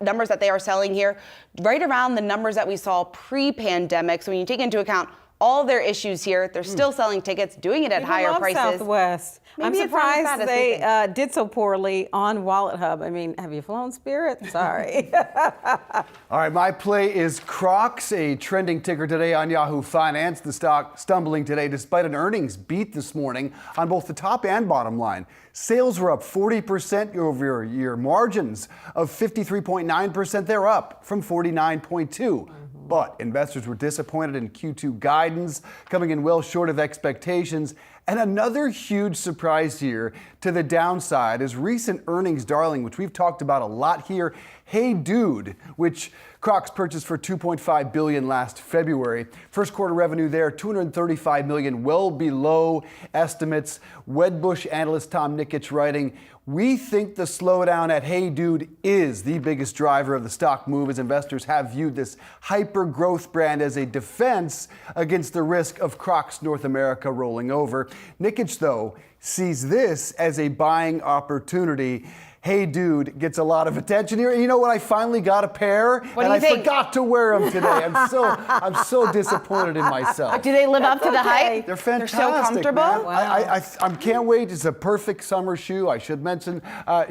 numbers that they are selling here right around the numbers that we saw pre-pandemic. So when you take into account all their issues here, they're still selling tickets, doing it at higher love prices. Southwest. I'm Maybe it's not as surprised bad as they did so poorly on Wallet Hub. I mean, have you flown Spirit? Sorry. All right, my play is Crocs, a trending ticker today on Yahoo Finance. The stock stumbling today despite an earnings beat this morning on both the top and bottom line. Sales were up 40% year-over-year. Margins of 53.9%. They're up from 49.2%. But investors were disappointed in Q2 guidance, coming in well short of expectations. And another huge surprise here to the downside is recent earnings darling, which we've talked about a lot here. Hey Dude, which Crocs purchased for $2.5 billion last February. First quarter revenue there, $235 million, well below estimates. Wedbush analyst Tom Nikic writing, "We think the slowdown at Hey Dude is the biggest driver of the stock move, as investors have viewed this hyper-growth brand as a defense against the risk of Crocs North America rolling over." Nikic, though, sees this as a buying opportunity. Hey Dude gets a lot of attention here. And you know what? I finally got a pair, and I forgot to wear them today. I'm so disappointed in myself. Do they live up to the hype? They're fantastic. They're so comfortable. Man. Wow. I can't wait. It's a perfect summer shoe. I should mention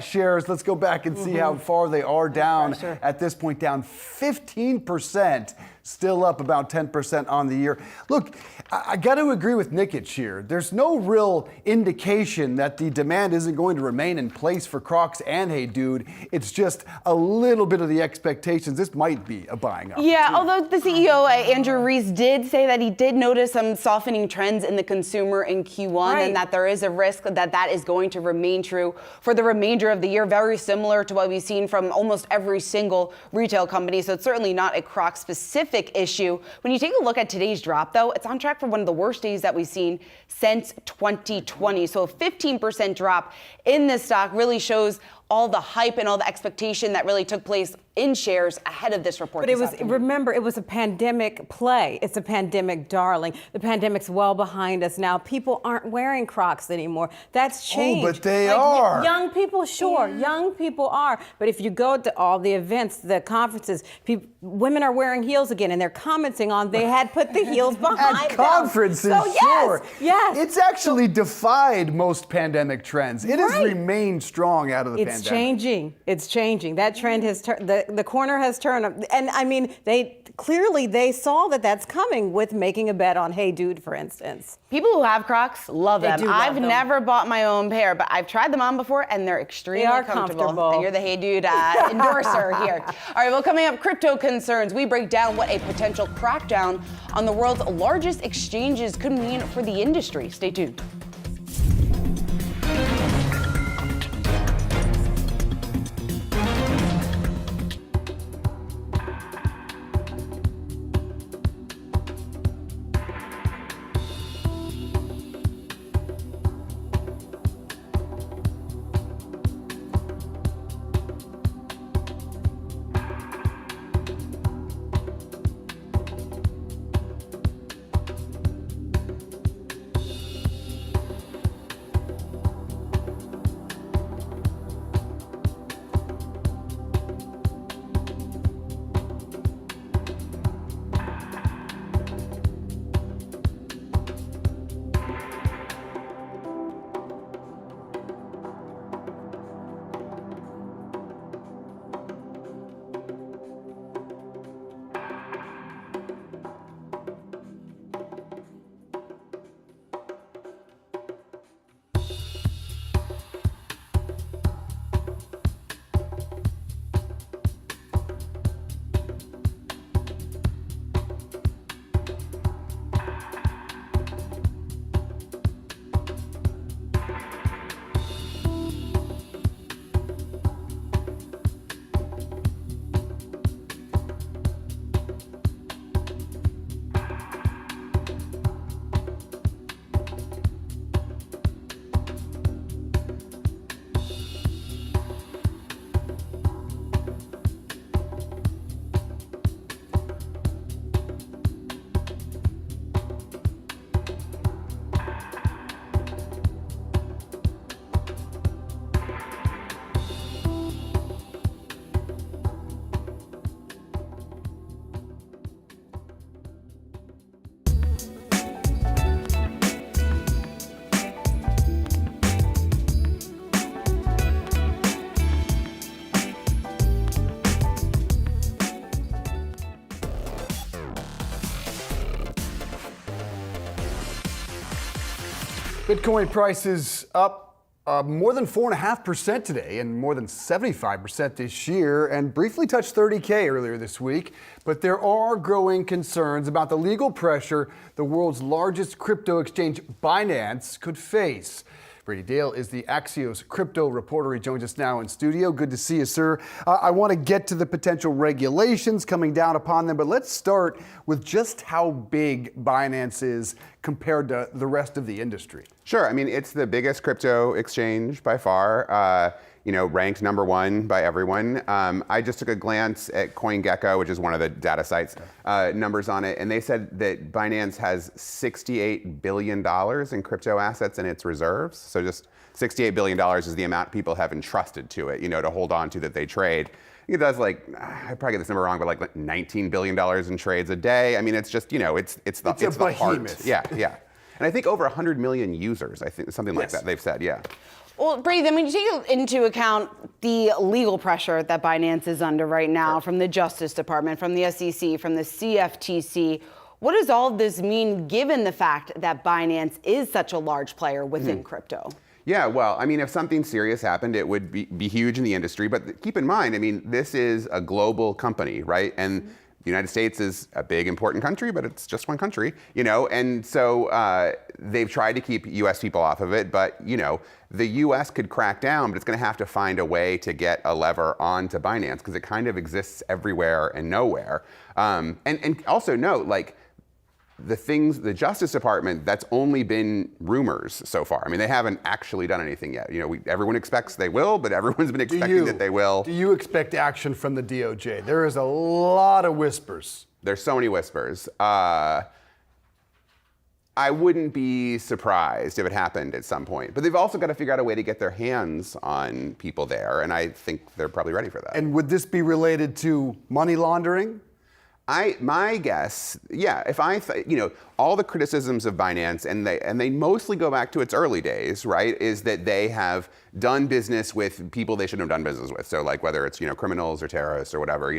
shares. Let's go back and see how far they are down at this point. Down 15%. Still up about 10% on the year. Look, I got to agree with Nikic here. There's no real indication that the demand isn't going to remain in place for Crocs and Hey Dude. It's just a little bit of the expectations. This might be a buying opportunity. Yeah, although the CEO, Andrew Rees, did say that he did notice some softening trends in the consumer in Q1, and that there is a risk that that is going to remain true for the remainder of the year, very similar to what we've seen from almost every single retail company. So it's certainly not a Crocs-specific issue. When you take a look at today's drop, though, it's on track for one of the worst days that we've seen since 2020. So a 15% drop in this stock really shows all the hype and all the expectation that really took place in shares ahead of this report. But it was, remember, it was a pandemic play. It's a pandemic darling. The pandemic's well behind us now. People aren't wearing Crocs anymore. That's changed. Oh, but they are. Young people, sure. Yeah. Young people are. But if you go to all the events, the conferences, women are wearing heels again, and they're commenting on they had put the heels behind At them. conferences, so, sure. Yes. It's actually defied most pandemic trends. It has remained strong out of the pandemic. It's changing. It's changing. That trend has turned. The corner has turned. And I mean, they saw that that's coming with making a bet on Hey Dude, for instance. People who have Crocs love them. I've them. never bought my own pair, but I've tried them on before, and they're extremely comfortable. And you're the Hey Dude endorser here. All right, well, coming up, crypto concerns. We break down what a potential crackdown on the world's largest exchanges could mean for the industry. Stay tuned. Bitcoin prices up more than 4.5% today and more than 75% this year, and briefly touched 30K earlier this week. But there are growing concerns about the legal pressure the world's largest crypto exchange, Binance, could face. Brady Dale is the Axios crypto reporter. He joins us now in studio. Good to see you, sir. I want to get to the potential regulations coming down upon them, but let's start with just how big Binance is compared to the rest of the industry. Sure. I mean, it's the biggest crypto exchange by far. Ranked number one by everyone. I just took a glance at CoinGecko, which is one of the data sites, numbers on it, and they said that Binance has $68 billion in crypto assets in its reserves. So just $68 billion is the amount people have entrusted to it, to hold on to that they trade. It does I probably get this number wrong, but like $19 billion in trades a day. I mean, it's just, it's the heart. Yeah. And I think over 100 million users, I think, something like that, they've said, yeah. Well, Brady, then when you take into account the legal pressure that Binance is under right now from the Justice Department, from the SEC, from the CFTC, what does all of this mean given the fact that Binance is such a large player within crypto? Yeah, well, I mean, if something serious happened, it would be huge in the industry. But keep in mind, I mean, this is a global company, right? And the United States is a big, important country, but it's just one country, And so they've tried to keep U.S. people off of it, but, the U.S. could crack down, but it's going to have to find a way to get a lever onto Binance because it kind of exists everywhere and nowhere. And also note, the Justice Department, that's only been rumors so far. I mean, they haven't actually done anything yet. Everyone expects they will, but everyone's been expecting that they will. Do you expect action from the DOJ? There is a lot of whispers. There's so many whispers. I wouldn't be surprised if it happened at some point. But they've also got to figure out a way to get their hands on people there, and I think they're probably ready for that. And would this be related to money laundering? My guess, yeah, if all the criticisms of Binance, and they mostly go back to its early days, right, is that they have done business with people they shouldn't have done business with. So like whether it's, criminals or terrorists or whatever,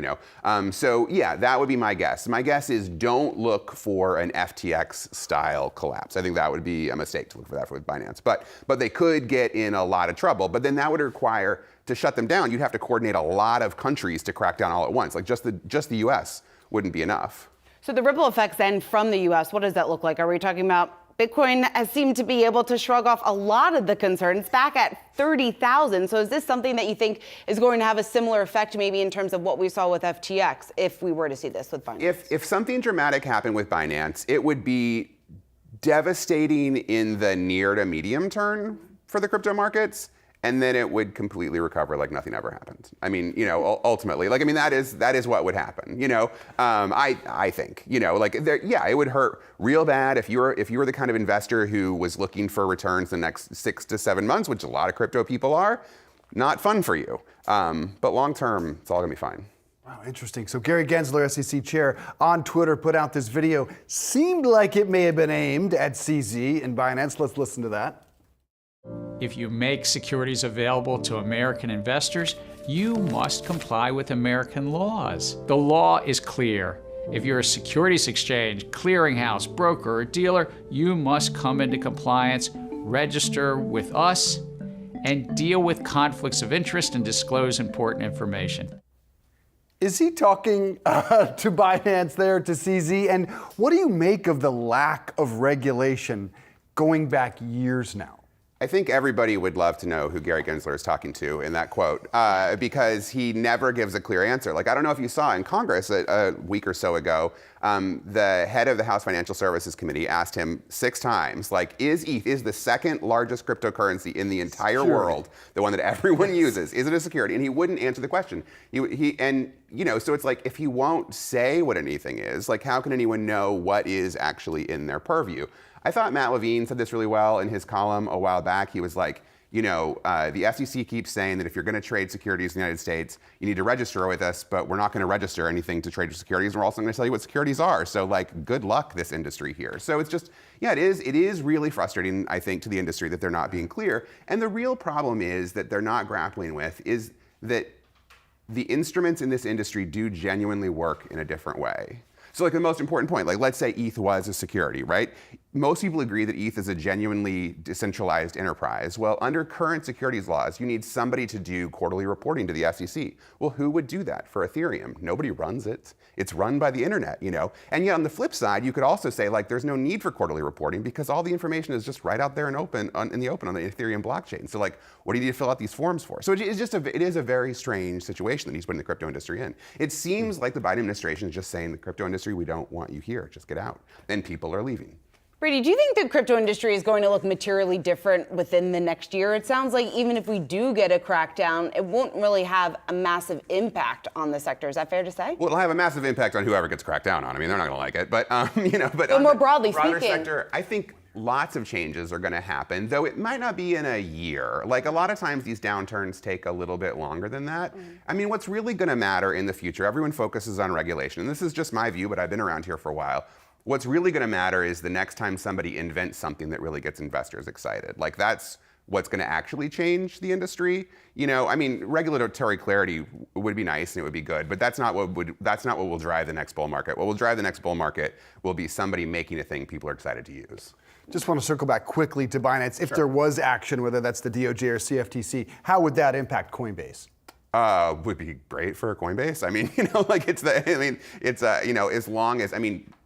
So yeah, that would be my guess. My guess is don't look for an FTX style collapse. I think that would be a mistake to look for that with Binance. But they could get in a lot of trouble. But then that would require, to shut them down, you'd have to coordinate a lot of countries to crack down all at once. Like just the US wouldn't be enough. So the ripple effects then from the U.S., what does that look like? Are we talking about Bitcoin has seemed to be able to shrug off a lot of the concerns back at 30,000. So is this something that you think is going to have a similar effect maybe in terms of what we saw with FTX if we were to see this with Binance? If something dramatic happened with Binance, it would be devastating in the near to medium term for the crypto markets. And then it would completely recover like nothing ever happened. I mean, ultimately, that is what would happen. I think, it would hurt real bad if you were the kind of investor who was looking for returns the next 6 to 7 months, which a lot of crypto people are. Not fun for you, but long term, it's all gonna be fine. Wow, interesting. So Gary Gensler, SEC chair, on Twitter put out this video. Seemed like it may have been aimed at CZ and Binance. Let's listen to that. If you make securities available to American investors, you must comply with American laws. The law is clear. If you're a securities exchange, clearinghouse, broker, or dealer, you must come into compliance, register with us, and deal with conflicts of interest and disclose important information. Is he talking to Binance there, to CZ? And what do you make of the lack of regulation going back years now? I think everybody would love to know who Gary Gensler is talking to in that quote, because he never gives a clear answer. Like, I don't know if you saw in Congress a week or so ago, the head of the House Financial Services Committee asked him 6 times, like, is ETH, is the second largest cryptocurrency in the entire world, the one that everyone uses, is it a security? And he wouldn't answer the question. So it's like, if he won't say what anything is, like, how can anyone know what is actually in their purview? I thought Matt Levine said this really well in his column a while back. He was like, the SEC keeps saying that if you're going to trade securities in the United States, you need to register with us, but we're not going to register anything to trade securities. And we're also going to tell you what securities are. So good luck, this industry here. So it's just, it is really frustrating, I think, to the industry that they're not being clear. And the real problem is that they're not grappling with is that the instruments in this industry do genuinely work in a different way. So the most important point, let's say ETH was a security, right? Most people agree that ETH is a genuinely decentralized enterprise. Well, under current securities laws, you need somebody to do quarterly reporting to the SEC. Well, who would do that for Ethereum? Nobody runs it. It's run by the internet, And yet on the flip side, you could also say there's no need for quarterly reporting because all the information is just right out there and in the open on the Ethereum blockchain. So what do you need to fill out these forms for? So it is a very strange situation that he's putting the crypto industry in. It seems like the Biden administration is just saying the crypto industry, we don't want you here, just get out. And people are leaving. Brady, do you think the crypto industry is going to look materially different within the next year? It sounds like even if we do get a crackdown, it won't really have a massive impact on the sector. Is that fair to say? Well, it'll have a massive impact on whoever gets cracked down on. I mean, they're not going to like it, but But more broadly speaking, sector, I think lots of changes are going to happen, though it might not be in a year. A lot of times these downturns take a little bit longer than that. I mean, what's really going to matter in the future, everyone focuses on regulation, and this is just my view, but I've been around here for a while. What's really going to matter is the next time somebody invents something that really gets investors excited. That's what's going to actually change the industry. Regulatory clarity would be nice and it would be good, but that's not what will drive the next bull market. What will drive the next bull market will be somebody making a thing people are excited to use. Just want to circle back quickly to Binance. If there was action, whether that's the DOJ or CFTC, how would that impact Coinbase? Would be great for Coinbase. As long as,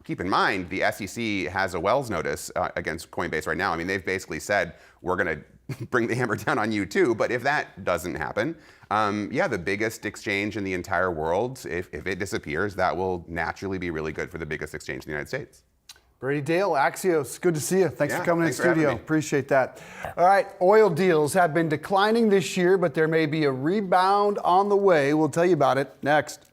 keep in mind, the SEC has a Wells notice against Coinbase right now. They've basically said, we're going to bring the hammer down on you too. But if that doesn't happen, the biggest exchange in the entire world, if it disappears, that will naturally be really good for the biggest exchange in the United States. Brady Dale, Axios, good to see you. Thanks for coming in the thanks for having studio. me. Appreciate that. All right, oil deals have been declining this year, but there may be a rebound on the way. We'll tell you about it next.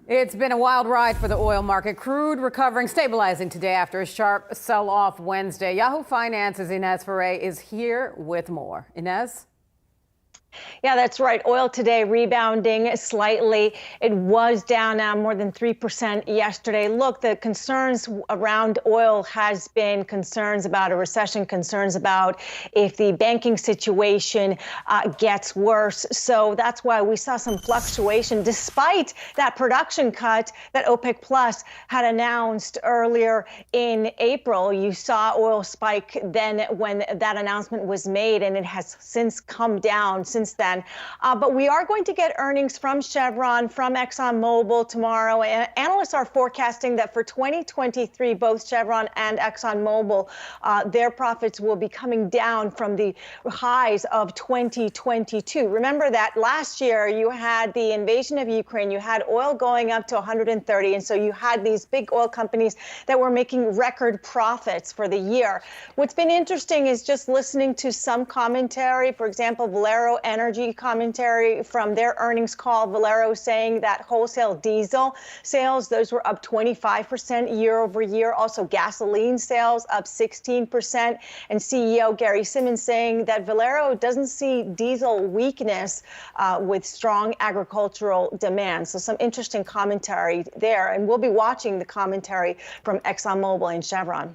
It's been a wild ride for the oil market. Crude recovering, stabilizing today after a sharp sell-off Wednesday. Yahoo Finance's Inez Ferre is here with more. Inez? Yeah, that's right. Oil today rebounding slightly. It was down now more than 3% yesterday. Look, the concerns around oil has been concerns about a recession, concerns about if the banking situation gets worse. So that's why we saw some fluctuation despite that production cut that OPEC Plus had announced earlier in April. You saw oil spike then when that announcement was made, and it has since come down since then. But we are going to get earnings from Chevron, from ExxonMobil tomorrow. And analysts are forecasting that for 2023, both Chevron and ExxonMobil, their profits will be coming down from the highs of 2022. Remember that last year you had the invasion of Ukraine, you had oil going up to 130. And so you had these big oil companies that were making record profits for the year. What's been interesting is just listening to some commentary, for example, Valero Energy commentary from their earnings call. Valero saying that wholesale diesel sales, those were up 25% year over year. Also gasoline sales up 16%. And CEO Gary Simmons saying that Valero doesn't see diesel weakness with strong agricultural demand. So some interesting commentary there. And we'll be watching the commentary from ExxonMobil and Chevron.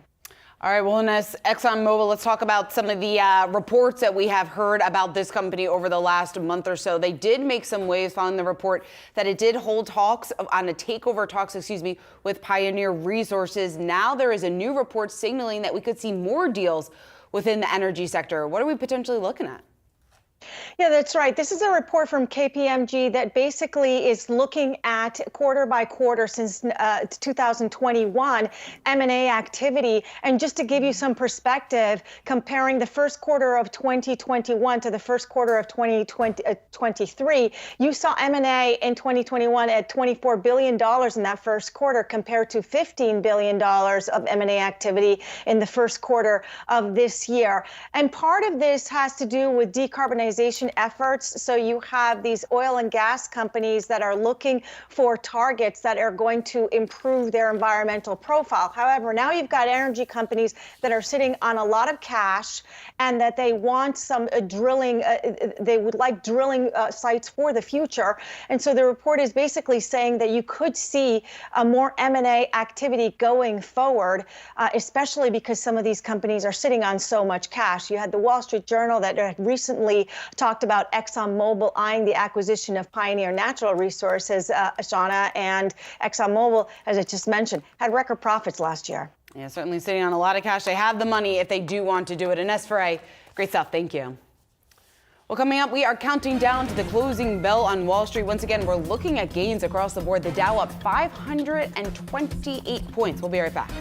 All right, well, Inez, ExxonMobil, let's talk about some of the reports that we have heard about this company over the last month or so. They did make some waves following the report that it did hold talks on a takeover talks, with Pioneer Resources. Now there is a new report signaling that we could see more deals within the energy sector. What are we potentially looking at? Yeah, that's right. This is a report from KPMG that basically is looking at quarter by quarter since 2021 M&A activity. And just to give you some perspective, comparing the first quarter of 2021 to the first quarter of 2023, you saw M&A in 2021 at $24 billion in that first quarter compared to $15 billion of M&A activity in the first quarter of this year. And part of this has to do with decarbonization decarbonization efforts. So you have these oil and gas companies that are looking for targets that are going to improve their environmental profile. However, now you've got energy companies that are sitting on a lot of cash and that they want some drilling. They would like drilling sites for the future. And so the report is basically saying that you could see more M&A activity going forward, especially because some of these companies are sitting on so much cash. You had the Wall Street Journal that recently talked about ExxonMobil eyeing the acquisition of Pioneer Natural Resources, Shauna, and ExxonMobil, as I just mentioned, had record profits last year. Yeah, certainly sitting on a lot of cash. They have the money if they do want to do it. Ines Ferre, great stuff. Thank you. Well, coming up, we are counting down to the closing bell on Wall Street. Once again, we're looking at gains across the board. The Dow up 528 points. We'll be right back.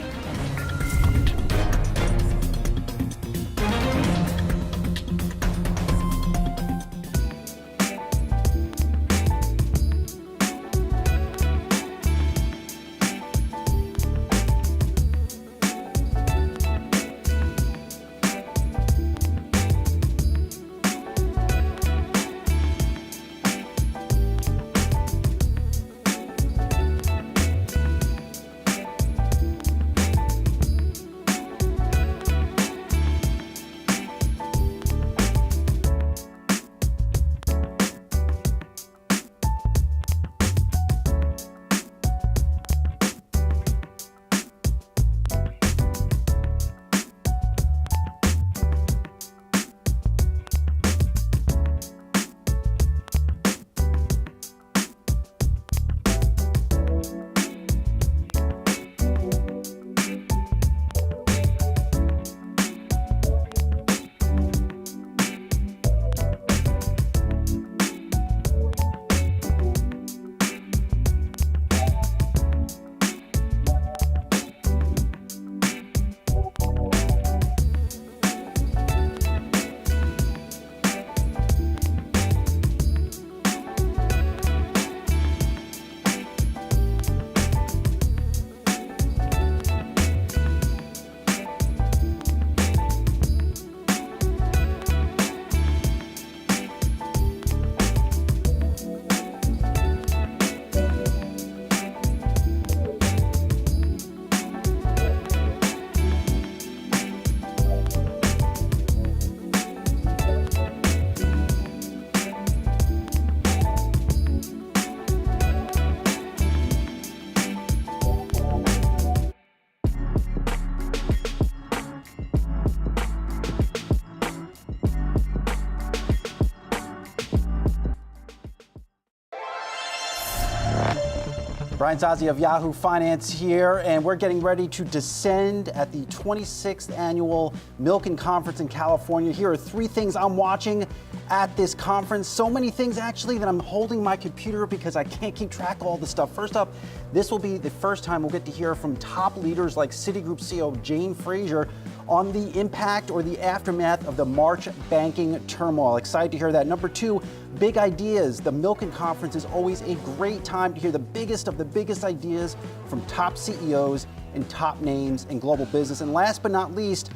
Brian Zazzi of Yahoo Finance here, and we're getting ready to descend at the 26th annual Milken Conference in California. Here are three things I'm watching at this conference. So many things, actually, that I'm holding my computer because I can't keep track of all the stuff. First up, this will be the first time we'll get to hear from top leaders like Citigroup CEO Jane Fraser on the impact or the aftermath of the March banking turmoil. Excited to hear that. Number two, big ideas. The Milken Conference is always a great time to hear the biggest of the biggest ideas from top CEOs and top names in global business. And last but not least,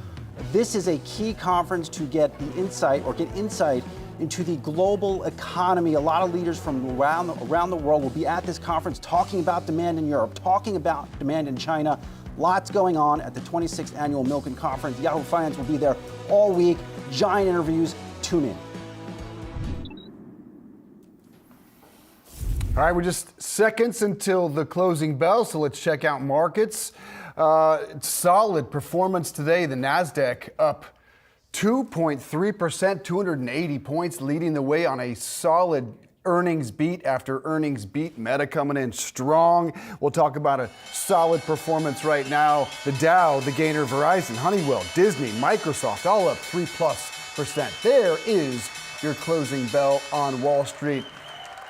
this is a key conference to get insight into the global economy. A lot of leaders from around the world will be at this conference talking about demand in Europe, talking about demand in China. Lots going on at the 26th annual Milken Conference. Yahoo Finance will be there all week. Giant interviews. Tune in. All right, we're just seconds until the closing bell, so let's check out markets. Solid performance today. The Nasdaq up 2.3%, 280 points, leading the way on a solid earnings beat after earnings beat. Meta coming in strong. We'll talk about a solid performance right now. The Dow, the gainer, Verizon, Honeywell, Disney, Microsoft, all up 3+%. There is your closing bell on Wall Street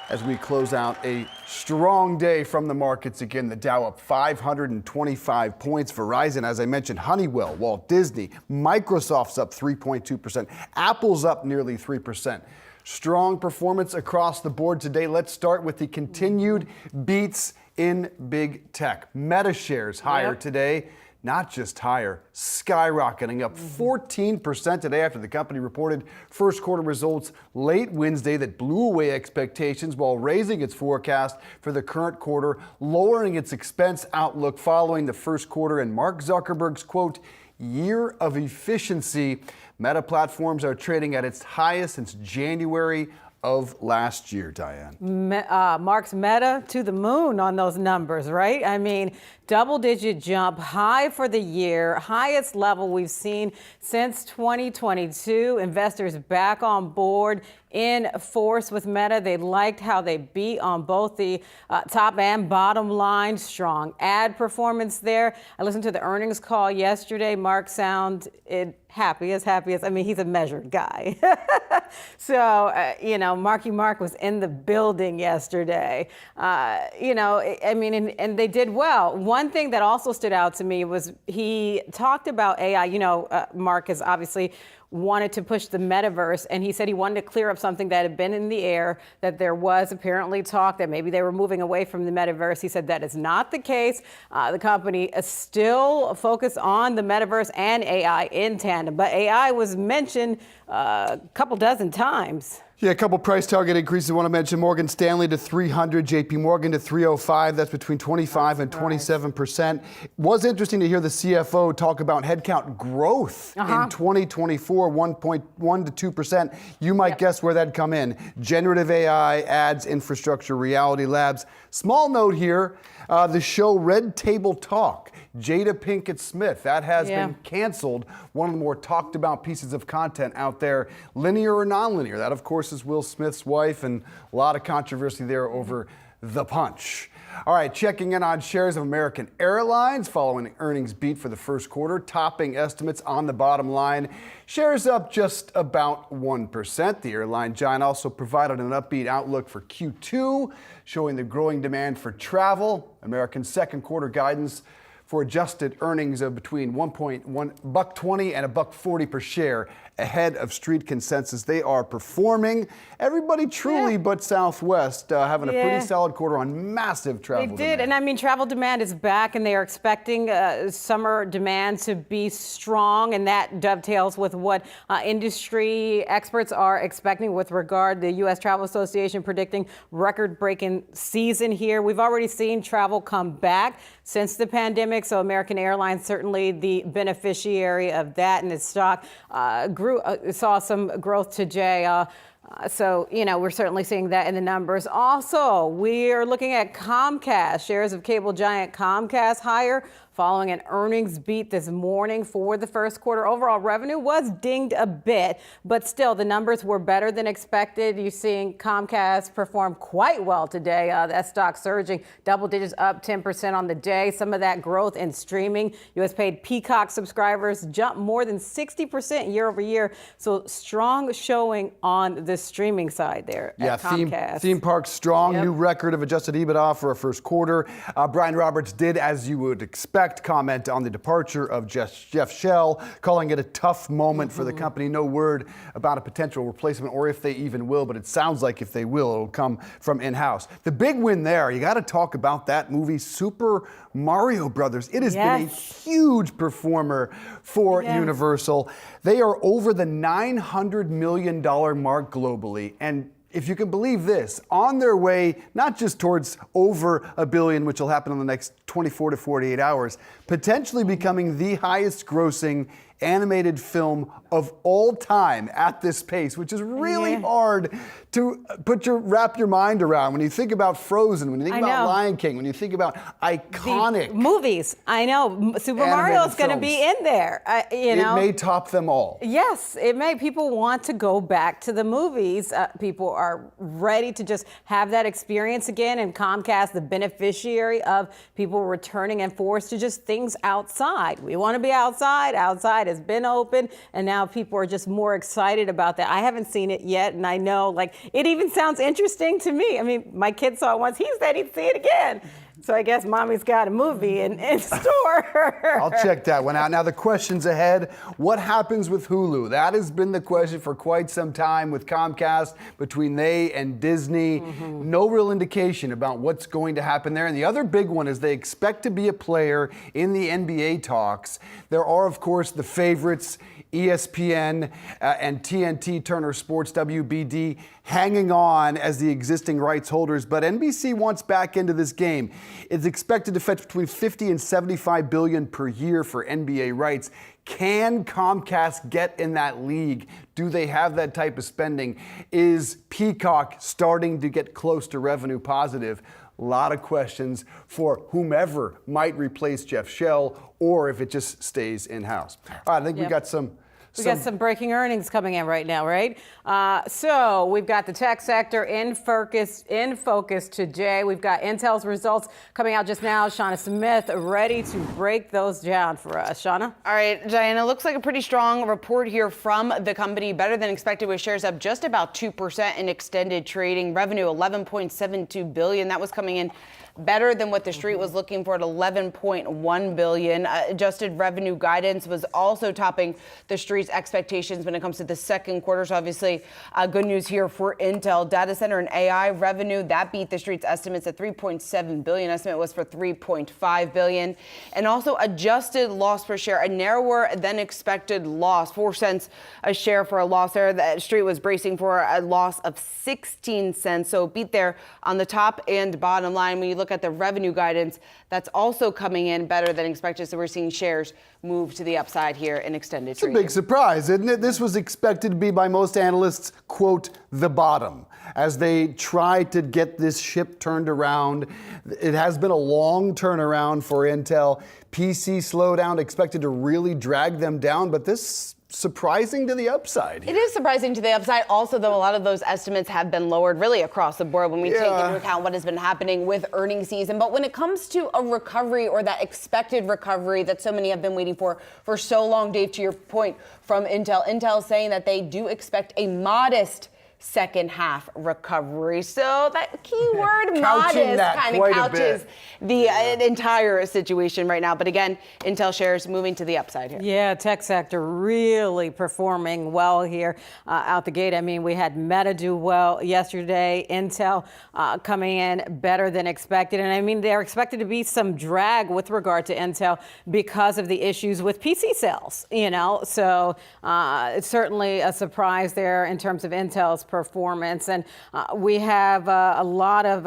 as we close out a strong day from the markets. Again, the Dow up 525 points. Verizon, as I mentioned, Honeywell, Walt Disney, Microsoft's up 3.2%. Apple's up nearly 3%. Strong performance across the board today. Let's start with the continued beats in big tech. Meta shares higher today, not just higher, skyrocketing up 14% today after the company reported first quarter results late Wednesday that blew away expectations while raising its forecast for the current quarter, lowering its expense outlook following the first quarter and Mark Zuckerberg's, quote, year of efficiency. Meta platforms are trading at its highest since January of last year, Diane. Mark's Meta to the moon on those numbers, right? I mean, double-digit jump, high for the year, highest level we've seen since 2022. Investors back on board in force with Meta. They liked how they beat on both the top and bottom line. Strong ad performance there. I listened to the earnings call yesterday. Mark sounded happy as, I mean, he's a measured guy. So, Marky Mark was in the building yesterday. I mean, and they did well. One thing that also stood out to me was he talked about AI. Mark has obviously wanted to push the metaverse, and he said he wanted to clear up something that had been in the air, that there was apparently talk that maybe they were moving away from the metaverse. He said that is not the case. The company is still focused on the metaverse and AI in tandem, but AI was mentioned a couple dozen times. Yeah, a couple price target increases. I want to mention Morgan Stanley to 300, JP Morgan to 305. That's between 25 and 27%. It was interesting to hear the CFO talk about headcount growth in 2024, 1.1 to 2%. You might guess where that'd come in. Generative AI, ads, infrastructure, Reality Labs. Small note here, the show Red Table Talk. Jada Pinkett Smith, that has been canceled. One of the more talked about pieces of content out there, linear or nonlinear. That, of course, is Will Smith's wife, and a lot of controversy there over The Punch. All right, checking in on shares of American Airlines following an earnings beat for the first quarter, topping estimates on the bottom line. Shares up just about 1%. The airline giant also provided an upbeat outlook for Q2, showing the growing demand for travel. American's second quarter guidance for adjusted earnings of between $1.20 and $1.40 per share, ahead of street consensus. They are performing. Everybody truly but Southwest having a pretty solid quarter on massive travel demand. They did, and I mean, travel demand is back, and they are expecting summer demand to be strong, and that dovetails with what industry experts are expecting with regard to the U.S. Travel Association predicting record-breaking season here. We've already seen travel come back since the pandemic, so American Airlines certainly the beneficiary of that, and its stock saw some growth today. So, we're certainly seeing that in the numbers. Also, we are looking at Comcast. Shares of cable giant Comcast higher following an earnings beat this morning for the first quarter. Overall revenue was dinged a bit, but still the numbers were better than expected. You're seeing Comcast perform quite well today. That stock surging double digits, up 10% on the day. Some of that growth in streaming. U.S. paid Peacock subscribers jumped more than 60% year over year. So strong showing on the streaming side there at Comcast. Theme parks strong. New record of adjusted EBITDA for a first quarter. Brian Roberts did, as you would expect, comment on the departure of Jeff Shell, calling it a tough moment for the company. No word about a potential replacement or if they even will, but it sounds like if they will, it'll come from in-house. The big win there, you got to talk about that movie, Super Mario Brothers. It has been a huge performer for Universal. They are over the $900 million mark globally, and if you can believe this, on their way not just towards over $1 billion, which will happen in the next 24 to 48 hours, potentially becoming the highest grossing animated film of all time at this pace, which is really hard to wrap your mind around when you think about Frozen, when you think about Lion King, when you think about iconic movies. I know Super Mario is going to be in there. It may top them all. Yes, it may. People want to go back to the movies. People are ready to just have that experience again. And Comcast, the beneficiary of people returning and forced to just things outside. We want to be outside. Outside has been open, and now people are just more excited about that. I haven't seen it yet, and I know, it even sounds interesting to me. I mean, my kid saw it once. He said he'd see it again. So I guess mommy's got a movie in store. I'll check that one out. Now the question's ahead. What happens with Hulu? That has been the question for quite some time with Comcast, between they and Disney. No real indication about what's going to happen there. And the other big one is they expect to be a player in the NBA talks. There are, of course, the favorites, ESPN and TNT, Turner Sports, WBD, hanging on as the existing rights holders, but NBC wants back into this game. It's expected to fetch between 50 and 75 billion per year for NBA rights. Can Comcast get in that league? Do they have that type of spending? Is Peacock starting to get close to revenue positive? A lot of questions for whomever might replace Jeff Shell, or if it just stays in-house. All right, I think we got some breaking earnings coming in right now, right? So we've got the tech sector in focus today. We've got Intel's results coming out just now. Shauna Smith ready to break those down for us. Shauna? All right, Diana, looks like a pretty strong report here from the company. Better than expected, with shares up just about 2% in extended trading. Revenue $11.72 billion. That was coming in better than what the street was looking for at $11.1 billion. Adjusted revenue guidance was also topping the street's expectations when it comes to the second quarter. So obviously, good news here for Intel. Data center and AI revenue, that beat the street's estimates at $3.7 billion. Estimate was for $3.5 billion. And also adjusted loss per share, a narrower than expected loss, 4 cents a share for a loss there. The street was bracing for a loss of 16 cents. So beat there on the top and bottom line. When you look at the revenue guidance, that's also coming in better than expected. So we're seeing shares move to the upside here in extended trading. It's a big surprise, isn't it? This was expected to be by most analysts, quote, the bottom, as they try to get this ship turned around. It has been a long turnaround for Intel. PC slowdown expected to really drag them down, but this surprising to the upside here. It is surprising to the upside. Also, though, a lot of those estimates have been lowered really across the board when we take into account what has been happening with earnings season. But when it comes to a recovery, or that expected recovery that so many have been waiting for so long, Dave, to your point from Intel saying that they do expect a modest second half recovery. So that keyword modest kind of couches the entire situation right now. But again, Intel shares moving to the upside here. Yeah, tech sector really performing well here out the gate. I mean, we had Meta do well yesterday, Intel coming in better than expected. And I mean, there expected to be some drag with regard to Intel because of the issues with PC sales, you know. So it's certainly a surprise there in terms of Intel's performance. And we have a lot of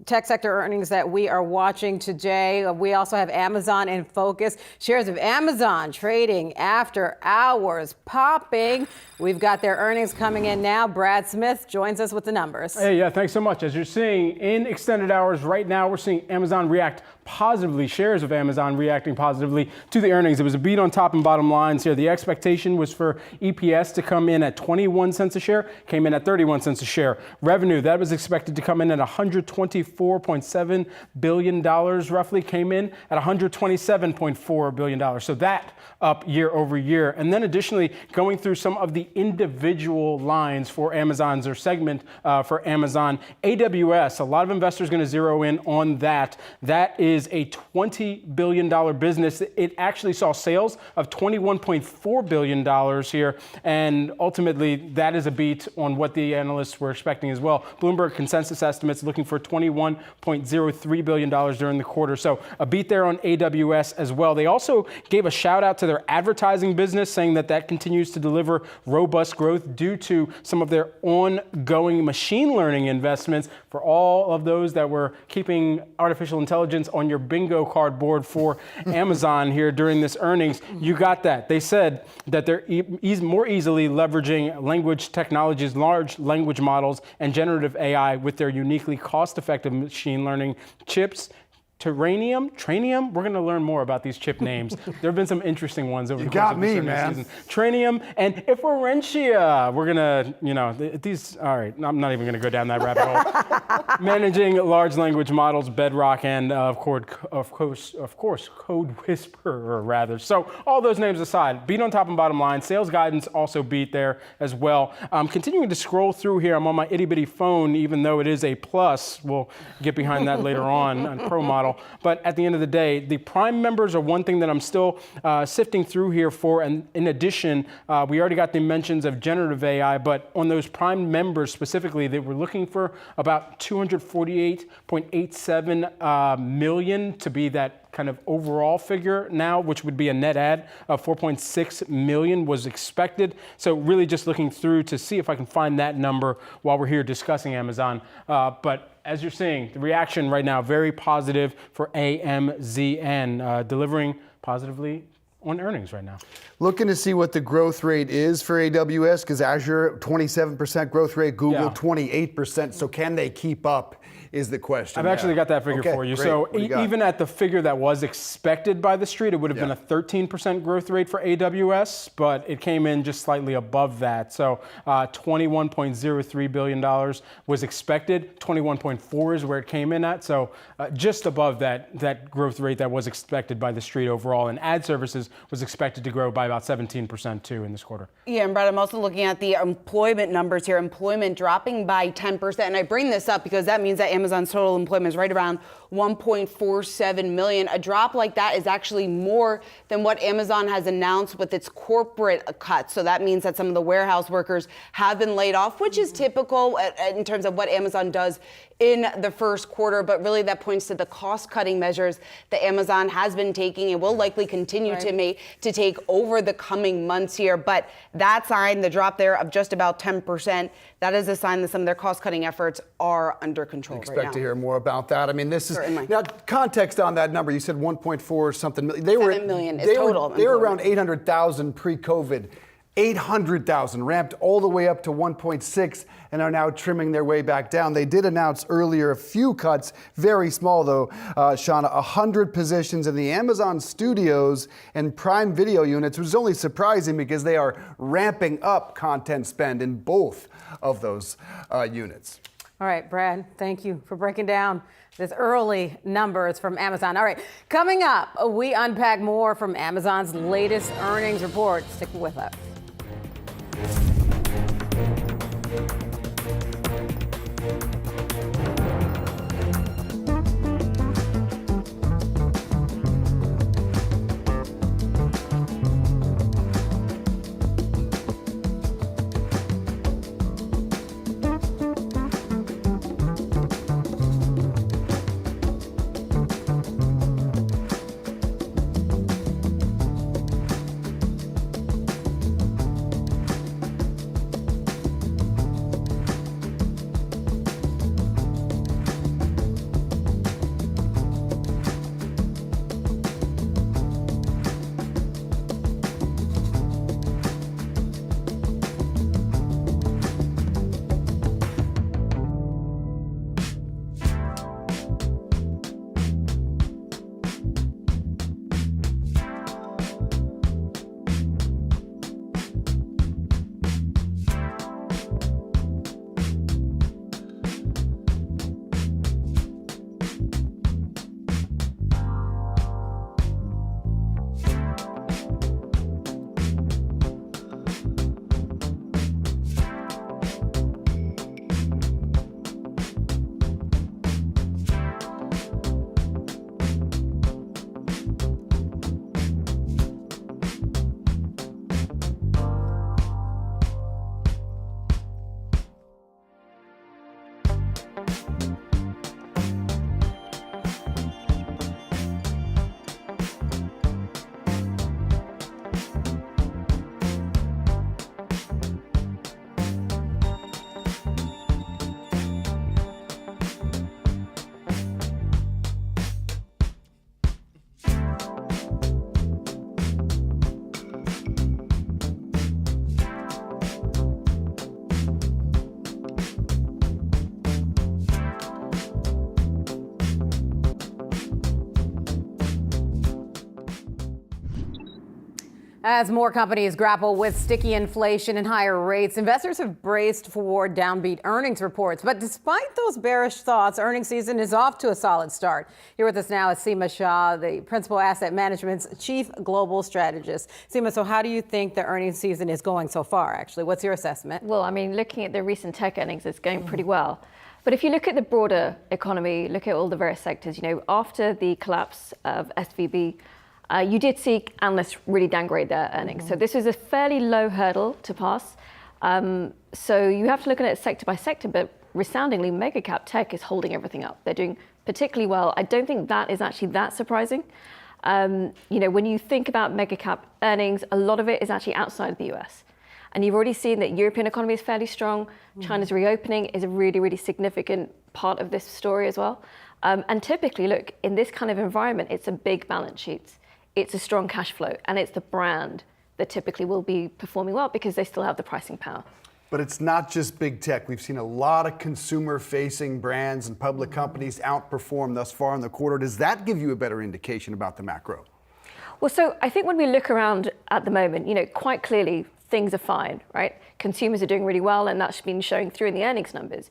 tech sector earnings that we are watching today. We also have Amazon in focus. Shares of Amazon trading after hours, popping. We've got their earnings coming in now. Brad Smith joins us with the numbers. Hey, yeah, thanks so much. As you're seeing in extended hours right now, we're seeing Amazon react positively, shares of Amazon reacting positively to the earnings. It was a beat on top and bottom lines here. The expectation was for EPS to come in at 21 cents a share, came in at 31 cents a share. Revenue, that was expected to come in at $124.7 billion roughly, came in at $127.4 billion. So that up year over year. And then additionally, going through some of the individual lines for Amazon's or segment for Amazon, AWS, a lot of investors going to zero in on that. That is a $20 billion business. It actually saw sales of $21.4 billion here. And ultimately, that is a beat on what the analysts were expecting as well. Bloomberg consensus estimates looking for $21.03 billion during the quarter. So a beat there on AWS as well. They also gave a shout out to their advertising business, saying that that continues to deliver robust growth due to some of their ongoing machine learning investments. For all of those that were keeping artificial intelligence on your bingo card board for Amazon here during this earnings, you got that. They said that they're more easily leveraging language technologies, large language models, and generative AI with their uniquely cost-effective machine learning chips Tranium. We're going to learn more about these chip names. There have been some interesting ones over the course of this earnings season. Tranium and Iferentia. We're going to, these, all right, I'm not even going to go down that rabbit hole. Managing large language models, Bedrock, and of course, Code Whisperer, rather. So all those names aside, beat on top and bottom line. Sales guidance also beat there as well. Continuing to scroll through here, I'm on my itty bitty phone, even though it is a plus. We'll get behind that later on Pro Model. But at the end of the day, the Prime members are one thing that I'm still sifting through here for. And in addition, we already got the mentions of generative AI, but on those Prime members specifically, they were looking for about 248.87 million to be that kind of overall figure now, which would be a net add of 4.6 million was expected. So really just looking through to see if I can find that number while we're here discussing Amazon. But as you're seeing, the reaction right now, very positive for AMZN, delivering positively on earnings right now. Looking to see what the growth rate is for AWS, because Azure, 27% growth rate, Google, 28%. So can they keep up is the question. I've actually got that figure for you. Great. So even at the figure that was expected by the street, it would have been a 13% growth rate for AWS, but it came in just slightly above that. So $21.03 billion was expected. 21.4 is where it came in at. So just above that growth rate that was expected by the street overall. And ad services was expected to grow by about 17% too in this quarter. Yeah, and Brad, I'm also looking at the employment numbers here. Employment dropping by 10%. And I bring this up because that means that Amazon's total employment is right around 1.47 million. A drop like that is actually more than what Amazon has announced with its corporate cuts. So that means that some of the warehouse workers have been laid off, which is typical in terms of what Amazon does in the first quarter. But really that points to the cost-cutting measures that Amazon has been taking and will likely continue to take over the coming months here. But that sign, the drop there of just about 10%, that is a sign that some of their cost-cutting efforts are under control right now. Expect to hear more about that. I mean, this is now context on that number. You said 1.4 something million. They were 7 million is total. They were around 800,000 pre-COVID. 800,000 ramped all the way up to 1.6 and are now trimming their way back down. They did announce earlier a few cuts, very small though, Shauna, 100 positions in the Amazon Studios and Prime Video units, which is only surprising because they are ramping up content spend in both of those units. All right, Brad, thank you for breaking down this early numbers from Amazon. All right, coming up, we unpack more from Amazon's latest earnings report. Stick with us. As more companies grapple with sticky inflation and higher rates, investors have braced for downbeat earnings reports. But despite those bearish thoughts, earnings season is off to a solid start. Here with us now is Seema Shah, the Principal Asset Management's Chief Global Strategist. Seema, so how do you think the earnings season is going so far, actually? What's your assessment? Well, I mean, looking at the recent tech earnings, it's going pretty well. But if you look at the broader economy, look at all the various sectors, after the collapse of SVB, you did see analysts really downgrade their earnings. So this was a fairly low hurdle to pass. So you have to look at it sector by sector, but resoundingly, mega cap tech is holding everything up. They're doing particularly well. I don't think that is actually that surprising. When you think about mega cap earnings, a lot of it is actually outside of the US. And you've already seen that European economy is fairly strong. China's reopening is a really, really significant part of this story as well. And typically, look, in this kind of environment, it's a big balance sheet. It's a strong cash flow, and it's the brand that typically will be performing well because they still have the pricing power. But it's not just big tech. We've seen a lot of consumer-facing brands and public companies outperform thus far in the quarter. Does that give you a better indication about the macro? Well, so I think when we look around at the moment, quite clearly things are fine, right? Consumers are doing really well, and that's been showing through in the earnings numbers.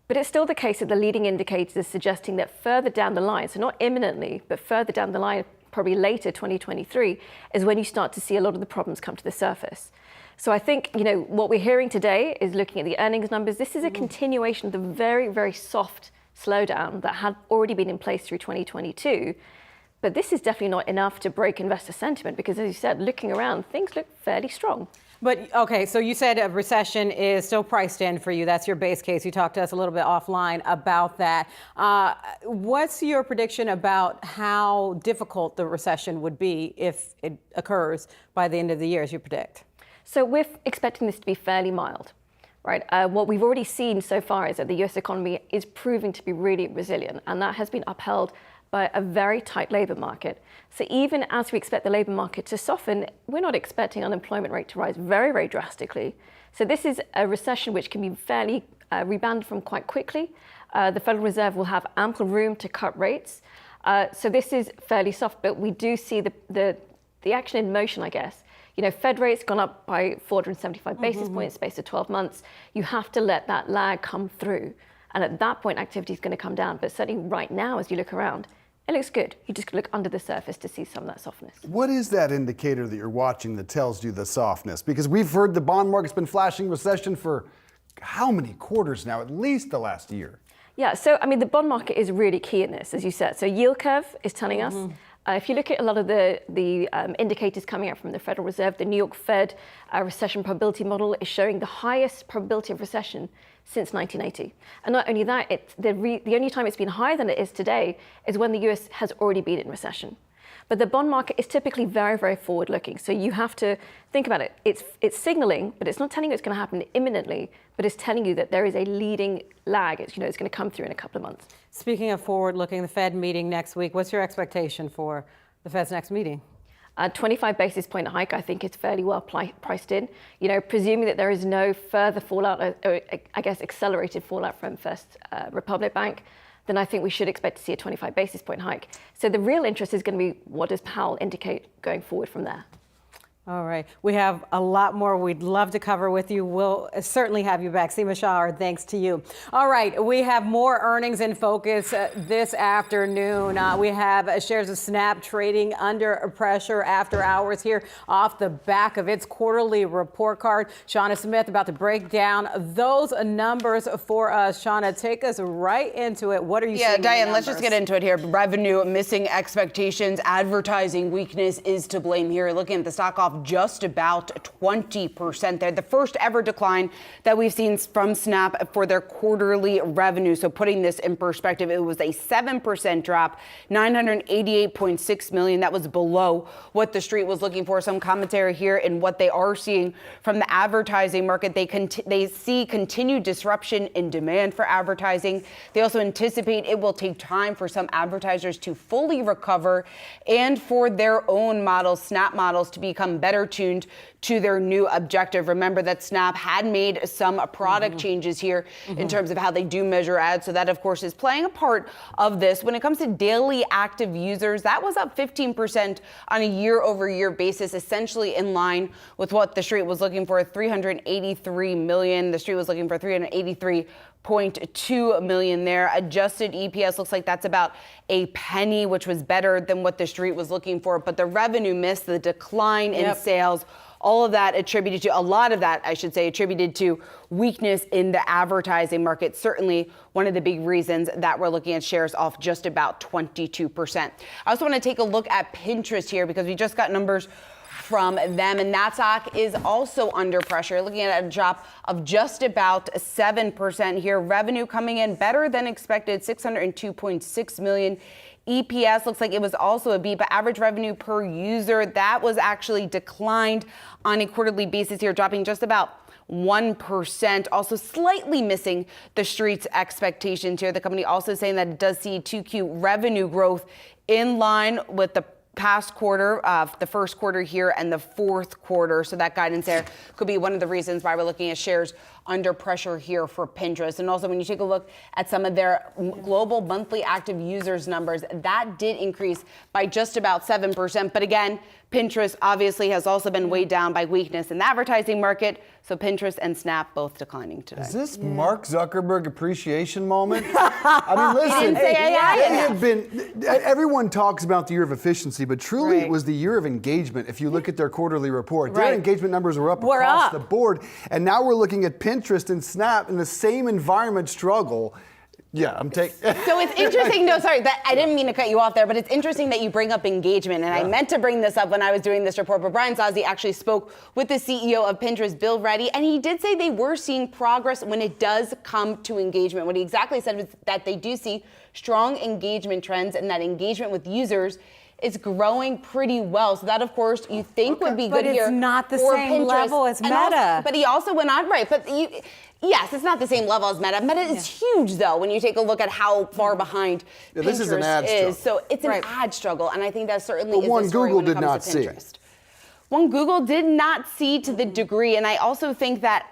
But it's still the case that the leading indicators are suggesting that further down the line, so not imminently, but further down the line, probably later 2023, is when you start to see a lot of the problems come to the surface. So I think, what we're hearing today is looking at the earnings numbers. This is a continuation of the very, very soft slowdown that had already been in place through 2022. But this is definitely not enough to break investor sentiment because, as you said, looking around, things look fairly strong. But okay, so you said a recession is still priced in for you. That's your base case. You talked to us a little bit offline about that. What's your prediction about how difficult the recession would be if it occurs by the end of the year, as you predict? So we're expecting this to be fairly mild, right? What we've already seen so far is that the US economy is proving to be really resilient, and that has been upheld by a very tight labor market. So even as we expect the labor market to soften, we're not expecting unemployment rate to rise very, very drastically. So this is a recession which can be fairly rebounded from quite quickly. The Federal Reserve will have ample room to cut rates. So this is fairly soft, but we do see the action in motion, I guess. Fed rates gone up by 475 basis points in the space of 12 months. You have to let that lag come through. And at that point, activity is going to come down. But certainly right now, as you look around, it looks good. You just look under the surface to see some of that softness. What is that indicator that you're watching that tells you the softness? Because we've heard the bond market's been flashing recession for how many quarters now? At least the last year. Yeah, so the bond market is really key in this, as you said. So yield curve is telling us. If you look at a lot of the indicators coming out from the Federal Reserve, the New York Fed recession probability model is showing the highest probability of recession since 1980. And not only that, the only time it's been higher than it is today is when the US has already been in recession. But the bond market is typically very, very forward-looking. So you have to think about it. It's signaling, but it's not telling you it's going to happen imminently, but it's telling you that there is a leading lag. It's going to come through in a couple of months. Speaking of forward-looking, the Fed meeting next week, what's your expectation for the Fed's next meeting? 25 basis point hike, I think, is fairly well priced in. Presuming that there is no further fallout, or I guess accelerated fallout from First Republic Bank, then I think we should expect to see a 25 basis point hike. So the real interest is going to be what does Powell indicate going forward from there. All right. We have a lot more we'd love to cover with you. We'll certainly have you back. Seema Shah, our thanks to you. All right. We have more earnings in focus this afternoon. We have shares of Snap trading under pressure after hours here off the back of its quarterly report card. Shauna Smith about to break down those numbers for us. Shauna, take us right into it. What are you seeing? Yeah, Diane, let's just get into it here. Revenue missing expectations. Advertising weakness is to blame here. Looking at the stock off just about 20% there. The first ever decline that we've seen from Snap for their quarterly revenue. So putting this in perspective, it was a 7% drop, $988.6 million. That was below what the street was looking for. Some commentary here in what they are seeing from the advertising market. They see continued disruption in demand for advertising. They also anticipate it will take time for some advertisers to fully recover and for their own models, Snap models, to become better better tuned to their new objective. Remember that Snap had made some product changes here in terms of how they do measure ads. So that, of course, is playing a part of this. When it comes to daily active users, that was up 15% on a year-over-year basis, essentially in line with what the street was looking for, 383 million. The street was looking for 383.2 million there. Adjusted EPS looks like that's about a penny, which was better than what the street was looking for. But the revenue miss, the decline in sales, all of that attributed to, a lot of that, I should say, attributed to weakness in the advertising market. Certainly one of the big reasons that we're looking at shares off just about 22%. I also want to take a look at Pinterest here because we just got numbers from them, and that stock is also under pressure, looking at a drop of just about 7% here. Revenue coming in better than expected, 602.6 million. EPS looks like it was also a beat, but average revenue per user, that was actually declined on a quarterly basis here, dropping just about 1%, also slightly missing the street's expectations here. The company also saying that it does see 2Q revenue growth in line with the past quarter, the first quarter here and the fourth quarter. So that guidance there could be one of the reasons why we're looking at shares under pressure here for Pinterest. And also when you take a look at some of their global monthly active users numbers, that did increase by just about 7%. But again, Pinterest obviously has also been weighed down by weakness in the advertising market. So Pinterest and Snap both declining today. Is this Mark Zuckerberg appreciation moment? I mean, listen, didn't say AI they have been, everyone talks about the year of efficiency, but truly it was the year of engagement. If you look at their quarterly report, their engagement numbers were up across the board. And now we're looking at Pinterest and Snap in the same environment struggle. Yeah, I'm taking. So it's interesting. No, sorry, I didn't mean to cut you off there, but it's interesting that you bring up engagement. And I meant to bring this up when I was doing this report. But Brian Zazzi actually spoke with the CEO of Pinterest, Bill Reddy, and he did say they were seeing progress when it does come to engagement. What he exactly said was that they do see strong engagement trends and that engagement with users is growing pretty well. So that, of course, you think would be good here. But it's not the for same Pinterest. level as Meta. But he also went on, yes, it's not the same level as Meta. Meta is huge, though, when you take a look at how far behind Pinterest this is an ad struggle. So it's an ad struggle, and I think that certainly is one the story Google when it did comes not to Pinterest. One Google did not see to the degree, and I also think that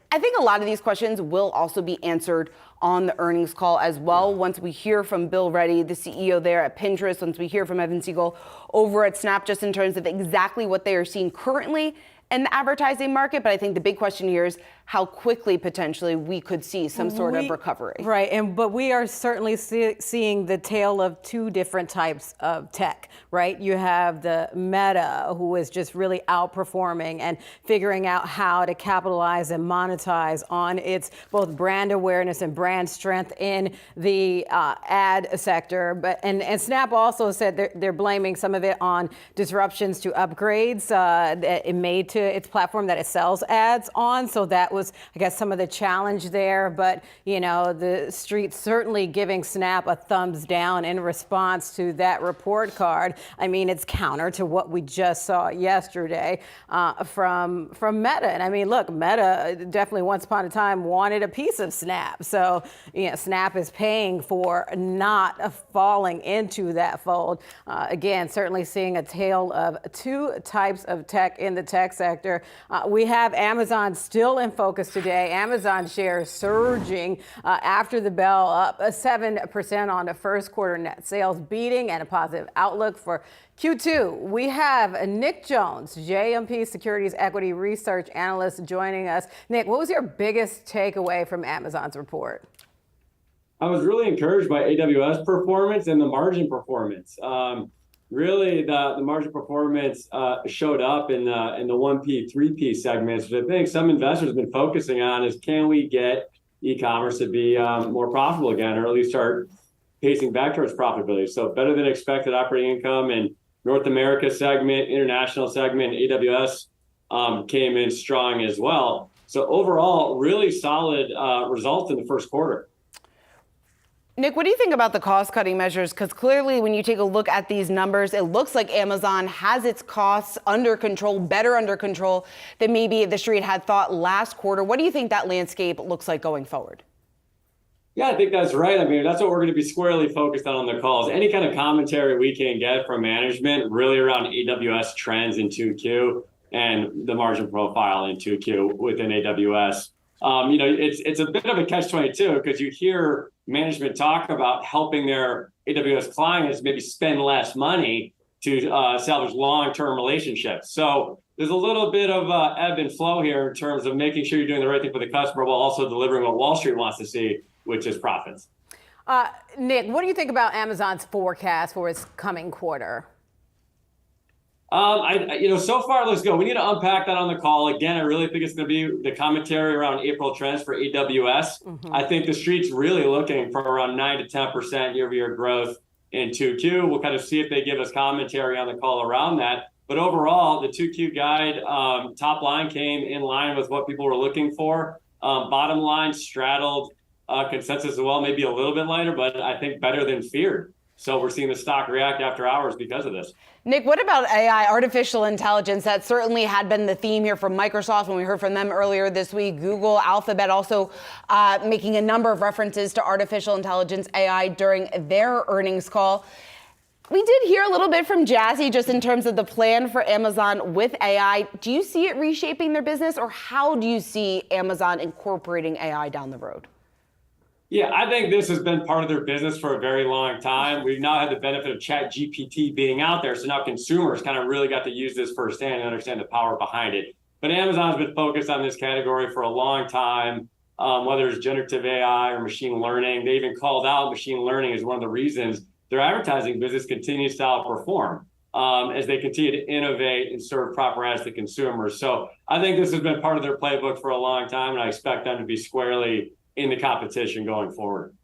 I think a lot of these questions will also be answered on the earnings call as well. Once we hear from Bill Reddy, the CEO there at Pinterest, once we hear from Evan Siegel over at Snap, just in terms of exactly what they are seeing currently in the advertising market. But I think the big question here is how quickly potentially we could see some sort of recovery. Right, but we are certainly seeing the tale of two different types of tech, right? You have the Meta, who is just really outperforming and figuring out how to capitalize and monetize on its both brand awareness and brand strength in the ad sector. But and Snap also said they're blaming some of it on disruptions to upgrades that it made to its platform that it sells ads on. So that was, I guess, some of the challenge there. But, you know, the street certainly giving Snap a thumbs down in response to that report card. I mean, it's counter to what we just saw yesterday from Meta. And I mean, look, Meta definitely once upon a time wanted a piece of Snap. So, you know, Snap is paying for not falling into that fold. Again, certainly seeing a tale of two types of tech in the tech sector. We have Amazon still in focus today. Amazon shares surging after the bell, up 7% on the first quarter net sales, beating and a positive outlook for Q2. We have Nick Jones, JMP Securities Equity Research Analyst, joining us. Nick, what was your biggest takeaway from Amazon's report? I was really encouraged by AWS performance and the margin performance. Really, the margin performance showed up in the 1P, 3P segments, which I think some investors have been focusing on is, can we get e-commerce to be more profitable again, or at least start pacing back towards profitability? So better than expected operating income in North America segment, international segment, AWS came in strong as well. So overall, really solid results in the first quarter. Nick, what do you think about the cost-cutting measures? Because clearly, when you take a look at these numbers, it looks like Amazon has its costs under control, better under control than maybe the street had thought last quarter. What do you think that landscape looks like going forward? Yeah, I think that's right. I mean, that's what we're going to be squarely focused on the calls. Any kind of commentary we can get from management really around AWS trends in 2Q and the margin profile in 2Q within AWS. It's a bit of a catch-22 because you hear management talk about helping their AWS clients maybe spend less money to establish long-term relationships. So there's a little bit of ebb and flow here in terms of making sure you're doing the right thing for the customer while also delivering what Wall Street wants to see, which is profits. Nick, what do you think about Amazon's forecast for its coming quarter? So far it looks good. We need to unpack that on the call. Again, I really think it's going to be the commentary around April trends for AWS. Mm-hmm. I think the street's really looking for around 9 to 10% year-over-year growth in 2Q. We'll kind of see if they give us commentary on the call around that. But overall, the 2Q guide, top line came in line with what people were looking for. Bottom line straddled consensus as well, maybe a little bit lighter, but I think better than feared. So we're seeing the stock react after hours because of this. Nick, what about AI, artificial intelligence? That certainly had been the theme here from Microsoft when we heard from them earlier this week. Google, Alphabet also making a number of references to artificial intelligence, AI, during their earnings call. We did hear a little bit from Jazzy just in terms of the plan for Amazon with AI. Do you see it reshaping their business, or how do you see Amazon incorporating AI down the road? Yeah, I think this has been part of their business for a very long time. We've now had the benefit of ChatGPT being out there, so now consumers kind of really got to use this firsthand and understand the power behind it. But Amazon's been focused on this category for a long time, whether it's generative AI or machine learning. They even called out machine learning as one of the reasons their advertising business continues to outperform as they continue to innovate and serve proper ads to consumers. So I think this has been part of their playbook for a long time, and I expect them to be squarely in the competition going forward.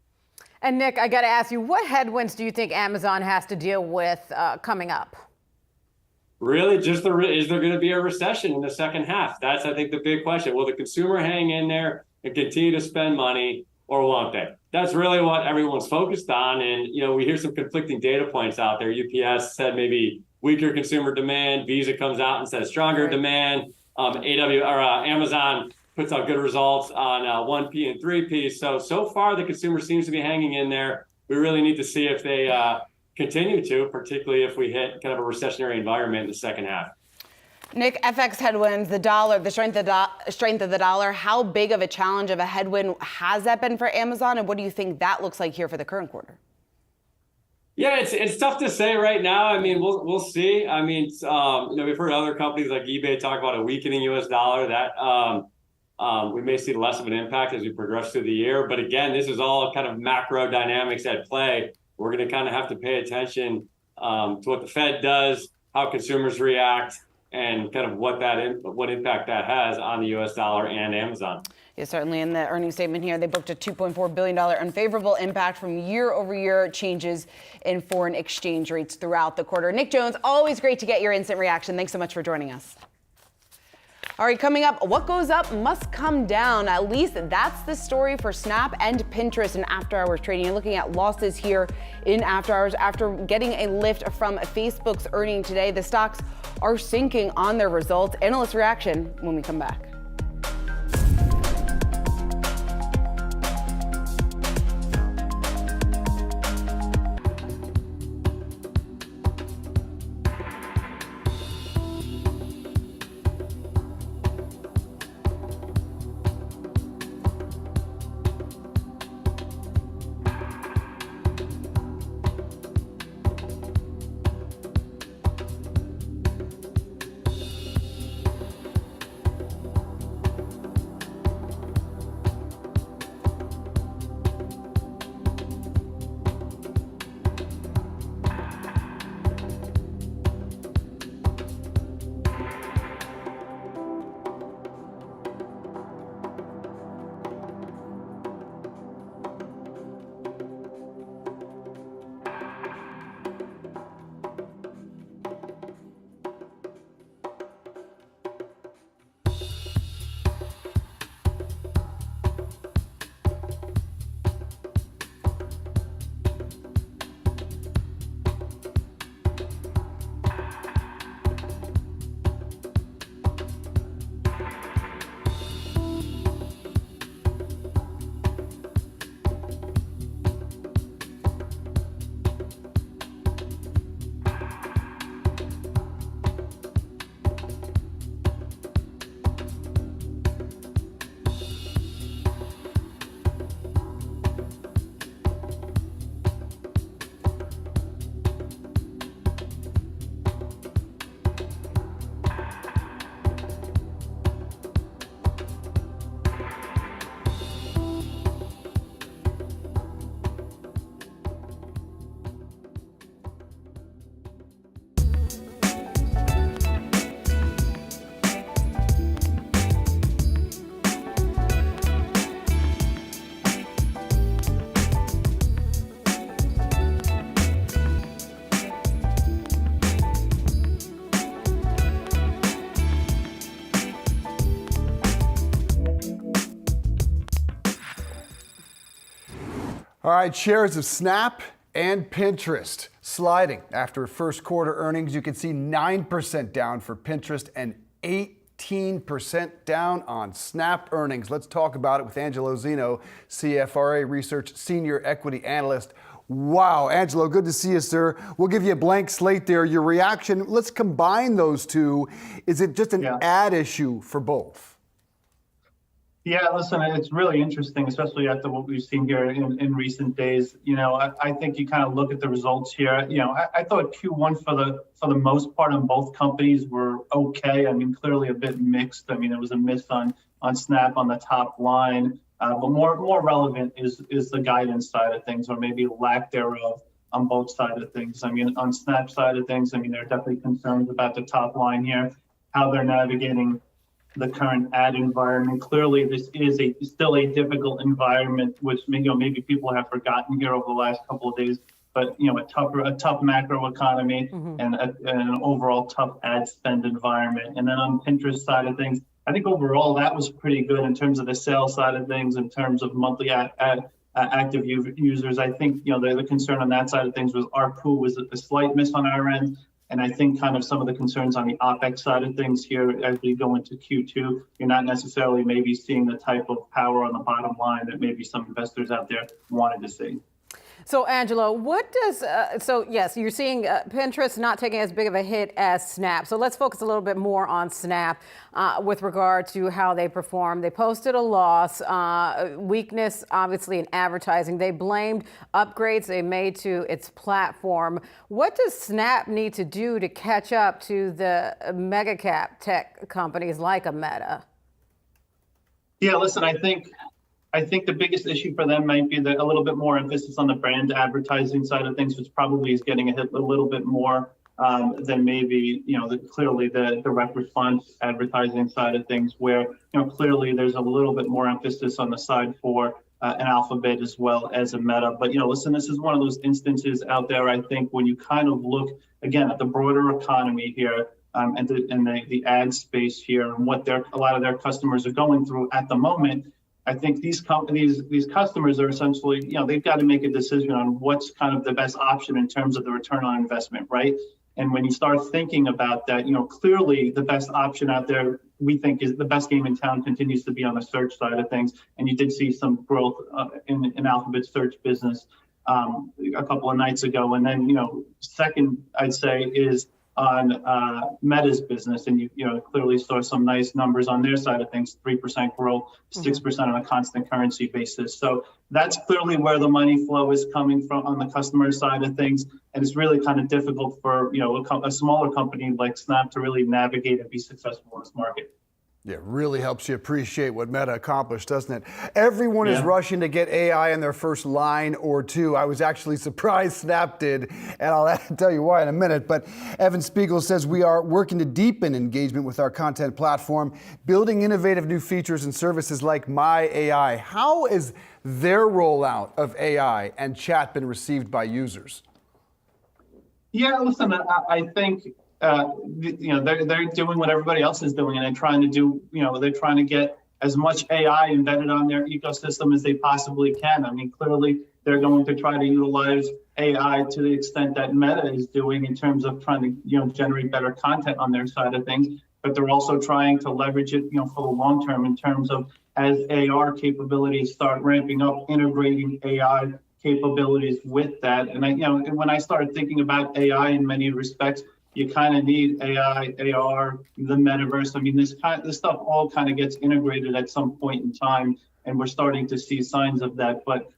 And Nick, I got to ask you, what headwinds do you think Amazon has to deal with coming up? Really, is there going to be a recession in the second half? That's, I think, the big question. Will the consumer hang in there and continue to spend money, or won't they? That's really what everyone's focused on. And, we hear some conflicting data points out there. UPS said maybe weaker consumer demand. Visa comes out and says stronger demand. Amazon puts out good results on 1P and 3P. So far, the consumer seems to be hanging in there. We really need to see if they continue to, particularly if we hit kind of a recessionary environment in the second half. Nick, FX headwinds, the dollar, the strength of the dollar, how big of a challenge of a headwind has that been for Amazon, and what do you think that looks like here for the current quarter? Yeah, it's tough to say right now. I mean, we'll see. I mean, we've heard other companies like eBay talk about a weakening U.S. dollar. That we may see less of an impact as we progress through the year. But again, this is all kind of macro dynamics at play. We're going to kind of have to pay attention to what the Fed does, how consumers react, and kind of what impact that has on the U.S. dollar and Amazon. Yeah, certainly in the earnings statement here, they booked a $2.4 billion unfavorable impact from year-over-year changes in foreign exchange rates throughout the quarter. Nick Jones, always great to get your instant reaction. Thanks so much for joining us. All right, coming up, what goes up must come down. At least that's the story for Snap and Pinterest in after-hours trading. You're looking at losses here in after-hours after getting a lift from Facebook's earnings today. The stocks are sinking on their results. Analyst reaction when we come back. All right, shares of Snap and Pinterest sliding after first quarter earnings. You can see 9% down for Pinterest and 18% down on Snap earnings. Let's talk about it with Angelo Zeno, CFRA Research Senior Equity Analyst. Wow, Angelo, good to see you, sir. We'll give you a blank slate there. Your reaction, let's combine those two. Is it just an ad issue for both? Yeah, listen, it's really interesting, especially after what we've seen here in recent days. You know, I think you kind of look at the results here. You know, I thought Q1 for the most part on both companies were okay. I mean, clearly a bit mixed. I mean, there was a miss on Snap on the top line, but more relevant is the guidance side of things, or maybe lack thereof on both sides of things. I mean, on Snap side of things, I mean, there are definitely concerns about the top line here, how they're navigating the current ad environment. Clearly, this is still a difficult environment, which maybe people have forgotten here over the last couple of days. But a tough macro economy and an overall tough ad spend environment. And then on Pinterest side of things, I think overall that was pretty good in terms of the sales side of things, in terms of monthly active users. I think the concern on that side of things was ARPU was a slight miss on our end. And I think kind of some of the concerns on the OPEX side of things here as we go into Q2, you're not necessarily maybe seeing the type of power on the bottom line that maybe some investors out there wanted to see. So, Angelo, what does, yes, you're seeing Pinterest not taking as big of a hit as Snap. So let's focus a little bit more on Snap with regard to how they performed. They posted a loss, weakness, obviously, in advertising. They blamed upgrades they made to its platform. What does Snap need to do to catch up to the mega cap tech companies like a Meta? Yeah, listen, I think the biggest issue for them might be a little bit more emphasis on the brand advertising side of things, which probably is getting a hit a little bit more than maybe, clearly the direct response advertising side of things, where, clearly there's a little bit more emphasis on the side for an Alphabet as well as a Meta. But, listen, this is one of those instances out there, I think, when you kind of look, again, at the broader economy here and the ad space here and what a lot of their customers are going through at the moment. I think these customers are essentially, they've got to make a decision on what's kind of the best option in terms of the return on investment, right? And when you start thinking about that, clearly the best option out there, we think, is the best game in town continues to be on the search side of things. And you did see some growth in Alphabet's search business a couple of nights ago. And then, second, I'd say, is on Meta's business, and you clearly saw some nice numbers on their side of things, 3% growth, 6% on a constant currency basis. So that's clearly where the money flow is coming from on the customer side of things, and it's really kind of difficult for a smaller company like Snap to really navigate and be successful in this market. Yeah, really helps you appreciate what Meta accomplished, doesn't it? Everyone is rushing to get AI in their first line or two. I was actually surprised Snap did, and I'll tell you why in a minute. But Evan Spiegel says we are working to deepen engagement with our content platform, building innovative new features and services like My AI. How has their rollout of AI and chat been received by users? Yeah, listen, I think they're doing what everybody else is doing, and they're trying to get as much AI embedded on their ecosystem as they possibly can. I mean, clearly they're going to try to utilize AI to the extent that Meta is doing in terms of trying to generate better content on their side of things, but they're also trying to leverage it for the long term in terms of, as AR capabilities start ramping up, integrating AI capabilities with that. And when I started thinking about AI in many respects, you kind of need AI, AR, the metaverse. I mean, this stuff all kind of gets integrated at some point in time, and we're starting to see signs of that. But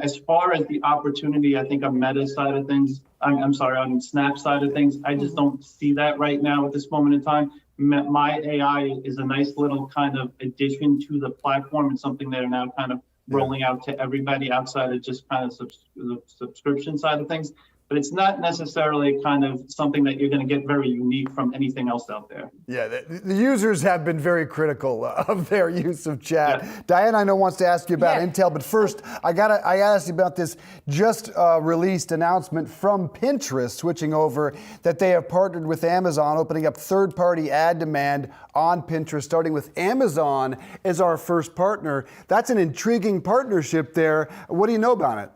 as far as the opportunity, I think on Meta side of things, on Snap side of things, I just don't see that right now at this moment in time. My AI is a nice little kind of addition to the platform, and something that are now kind of rolling out to everybody outside of just kind of the subscription side of things. But it's not necessarily kind of something that you're going to get very unique from anything else out there. Yeah, the users have been very critical of their use of chat. Yeah. Diane, I know, wants to ask you about Intel, but first, I gotta ask you about this just released announcement from Pinterest, switching over, that they have partnered with Amazon, opening up third-party ad demand on Pinterest, starting with Amazon as our first partner. That's an intriguing partnership there. What do you know about it?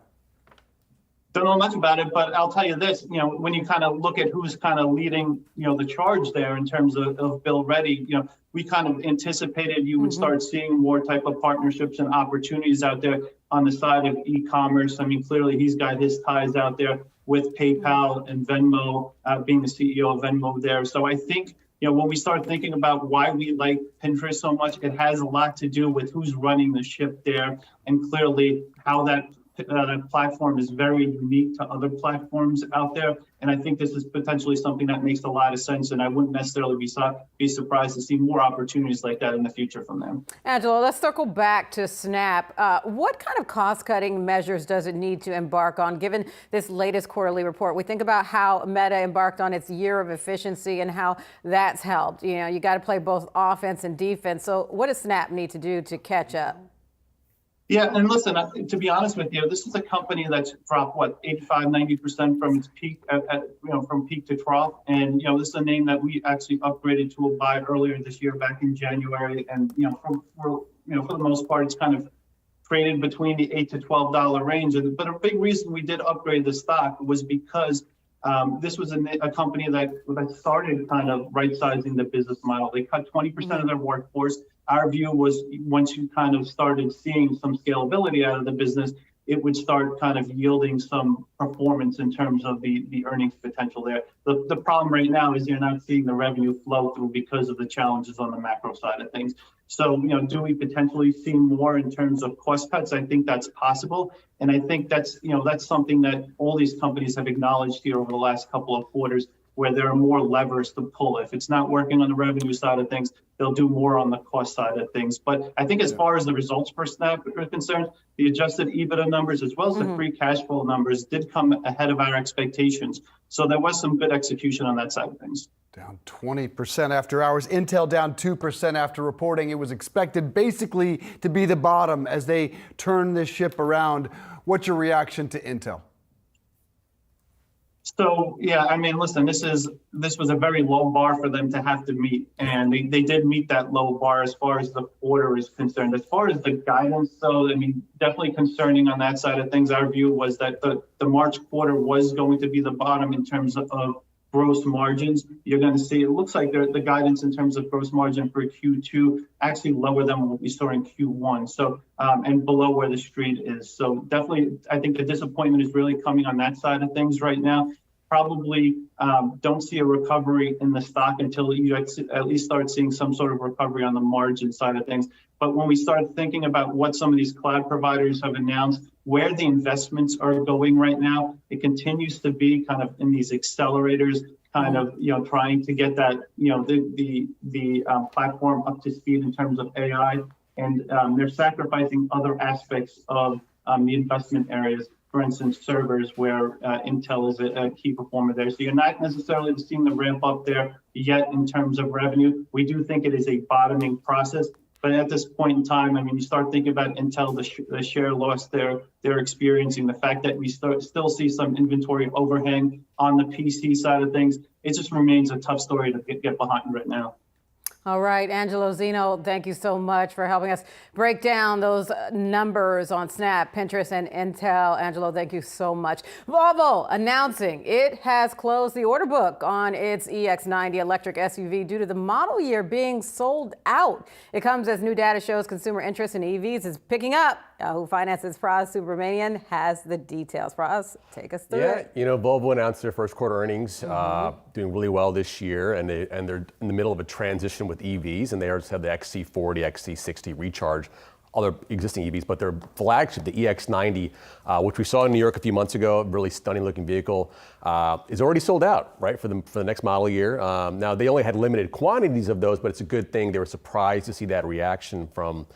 Don't know much about it, but I'll tell you this, when you kind of look at who's kind of leading, the charge there in terms of Bill Reddy, we kind of anticipated you would start seeing more type of partnerships and opportunities out there on the side of e-commerce. I mean, clearly he's got his ties out there with PayPal and Venmo, being the CEO of Venmo there. So I think, when we start thinking about why we like Pinterest so much, it has a lot to do with who's running the ship there, and clearly how that platform is very unique to other platforms out there. And I think this is potentially something that makes a lot of sense. And I wouldn't necessarily be surprised to see more opportunities like that in the future from them. Angelo, let's circle back to Snap. What kind of cost-cutting measures does it need to embark on, given this latest quarterly report? We think about how Meta embarked on its year of efficiency and how that's helped. You got to play both offense and defense. So what does Snap need to do to catch up? Yeah, and listen, to be honest with you, this is a company that's dropped, 85-90% from its peak, from peak to trough. And, this is a name that we actually upgraded to a buy earlier this year, back in January. And, for the most part, it's kind of traded between the $8 to $12 range. But a big reason we did upgrade the stock was because this was a company that started kind of right-sizing the business model. They cut 20% of their workforce. Our view was once you kind of started seeing some scalability out of the business, it would start kind of yielding some performance in terms of the earnings potential there. The problem right now is you're not seeing the revenue flow through because of the challenges on the macro side of things. So, do we potentially see more in terms of cost cuts? I think that's possible. And I think that's something that all these companies have acknowledged here over the last couple of quarters, where there are more levers to pull. If it's not working on the revenue side of things, they'll do more on the cost side of things. But I think as far as the results for Snap are concerned, the adjusted EBITDA numbers as well as the free cash flow numbers did come ahead of our expectations. So there was some good execution on that side of things. Down 20% after hours. Intel down 2% after reporting. It was expected basically to be the bottom as they turn this ship around. What's your reaction to Intel? So, yeah, I mean, listen, this was a very low bar for them to have to meet. And they did meet that low bar as far as the quarter is concerned. As far as the guidance, though, I mean, definitely concerning on that side of things. Our view was that the March quarter was going to be the bottom in terms of gross margins. You're going to see, it looks like the guidance in terms of gross margin for Q2 actually lower than what we saw in Q1. So, and below where the street is. So definitely, I think the disappointment is really coming on that side of things right now. Probably don't see a recovery in the stock until you at least start seeing some sort of recovery on the margin side of things. But when we start thinking about what some of these cloud providers have announced, where the investments are going right now, it continues to be kind of in these accelerators, kind of, trying to get that, the platform up to speed in terms of AI. And they're sacrificing other aspects of the investment areas. For instance, servers, where Intel is a key performer there. So you're not necessarily seeing the ramp up there yet in terms of revenue. We do think it is a bottoming process. But at this point in time, I mean, you start thinking about Intel, the share loss they're experiencing, the fact that we still see some inventory overhang on the PC side of things. It just remains a tough story to get behind right now. All right, Angelo Zeno, thank you so much for helping us break down those numbers on Snap, Pinterest, and Intel. Angelo, thank you so much. Volvo announcing it has closed the order book on its EX90 electric SUV due to the model year being sold out. It comes as new data shows consumer interest in EVs is picking up. Yahoo Finance's Praz Subramanian has the details. Praz, take us through it. Volvo announced their first quarter earnings, doing really well this year, and they're in the middle of a transition with EVs, and they already have the XC40, XC60 Recharge, other existing EVs, but their flagship, the EX90, which we saw in New York a few months ago, really stunning looking vehicle, is already sold out, right, for the next model year. Now, they only had limited quantities of those, but it's a good thing. They were surprised to see that reaction from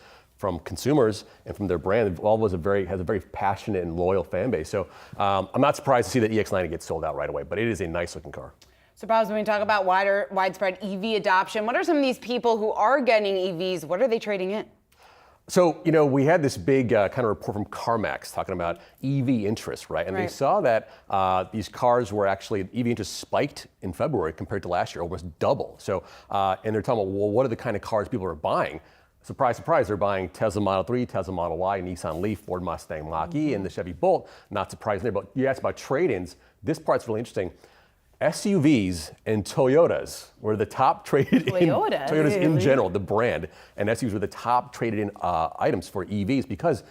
consumers and from their brand. Volvo has a very passionate and loyal fan base. So I'm not surprised to see that EX90 gets sold out right away, but it is a nice looking car. So, Paz, when we talk about widespread EV adoption, what are some of these people who are getting EVs? What are they trading in? So, we had this big kind of report from CarMax talking about EV interest, right? And they saw that these cars were actually, EV interest spiked in February compared to last year, almost double. So, and they're talking about, well, what are the kind of cars people are buying? surprise, surprise, they're buying Tesla Model 3, Tesla Model Y, Nissan Leaf, Ford Mustang Mach-E, and the Chevy Bolt. Not surprising there, but you asked about trade-ins. This part's really interesting. SUVs and Toyotas were the top traded Toyotas in general, the brand, and SUVs were the top traded in items for EVs because,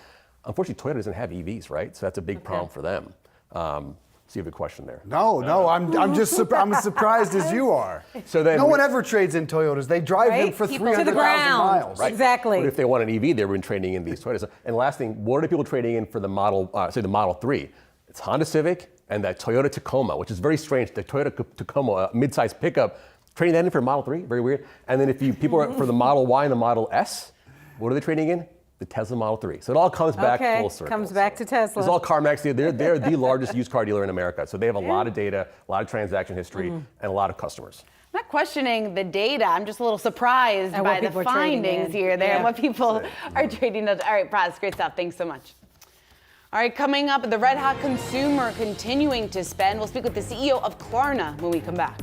unfortunately, Toyota doesn't have EVs, right? So that's a big problem for them. So you have a question there? No, I'm just I'm as surprised as you are. So then no one ever trades in Toyotas. They drive them for 300,000 miles. Right. Exactly. But if they want an EV, they've been trading in these Toyotas. And last thing, what are people trading in for the Model, the Model 3? It's Honda Civic and that Toyota Tacoma, which is very strange. The Toyota Tacoma, a mid-sized pickup, trading that in for Model 3, very weird. And then if people are for the Model Y and the Model S, what are they trading in? The Tesla Model 3. So it all comes back full circle. Comes back to Tesla. It's all CarMax. They're the largest used car dealer in America. So they have a lot of data, a lot of transaction history, and a lot of customers. I'm not questioning the data. I'm just a little surprised by the findings here and what people are trading. All right, Praz, great stuff. Thanks so much. All right, coming up, the red hot consumer continuing to spend. We'll speak with the CEO of Klarna when we come back.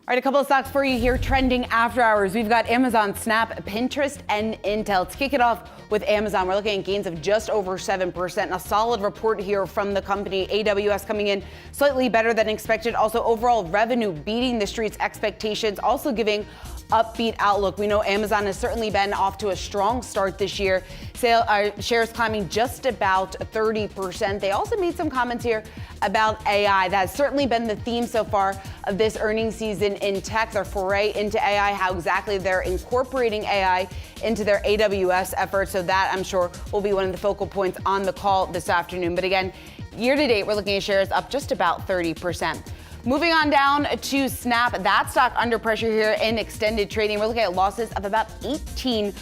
All right, a couple of stocks for you here trending after hours. We've got Amazon, Snap, Pinterest, and Intel. Let's kick it off with Amazon. We're looking at gains of just over 7%. A solid report here from the company. AWS coming in slightly better than expected. Also, overall revenue beating the street's expectations, also giving upbeat outlook. We know Amazon has certainly been off to a strong start this year. Shares climbing just about 30%. They also made some comments here about AI. That has certainly been the theme so far of this earnings season in tech, their foray into AI, how exactly they're incorporating AI into their AWS efforts. So that, I'm sure, will be one of the focal points on the call this afternoon. But again, year to date, we're looking at shares up just about 30%. Moving on down to Snap, that stock under pressure here in extended trading. We're looking at losses of about 18%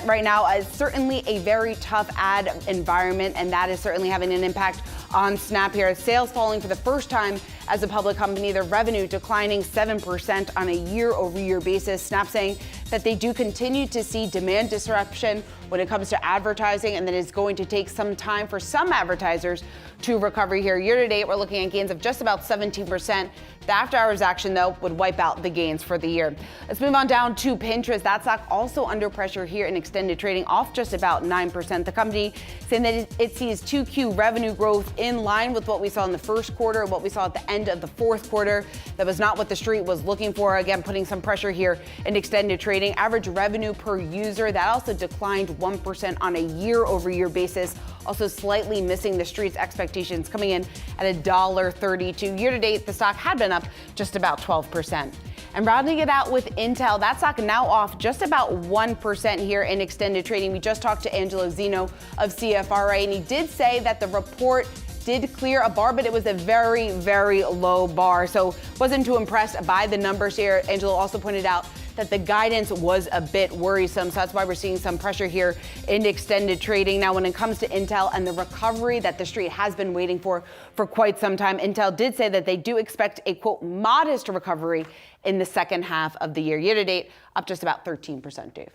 right now. It's certainly a very tough ad environment, and that is certainly having an impact on Snap here. Sales falling for the first time as a public company, their revenue declining 7% on a year-over-year basis. Snap saying that they do continue to see demand disruption when it comes to advertising, and that it's going to take some time for some advertisers to recover here. Year to date, we're looking at gains of just about 17%. The after hours action, though, would wipe out the gains for the year. Let's move on down to Pinterest. That stock also under pressure here in extended trading, off just about 9%. The company saying that it sees 2Q revenue growth in line with what we saw in the first quarter and what we saw at the end of the fourth quarter. That was not what the street was looking for. Again, putting some pressure here in extended trading. Average revenue per user, that also declined 1% on a year-over-year basis. Also slightly missing the street's expectations, coming in at $1.32. Year to date, the stock had been up just about 12%. And rounding it out with Intel, that stock now off just about 1% here in extended trading. We just talked to Angelo Zeno of CFRA, and he did say that the report did clear a bar, but it was a very, very low bar. So wasn't too impressed by the numbers here. Angelo also pointed out that the guidance was a bit worrisome. So that's why we're seeing some pressure here in extended trading. Now, when it comes to Intel and the recovery that the street has been waiting for quite some time, Intel did say that they do expect a, quote, modest recovery in the second half of the year. Year to date, up just about 13%, Dave.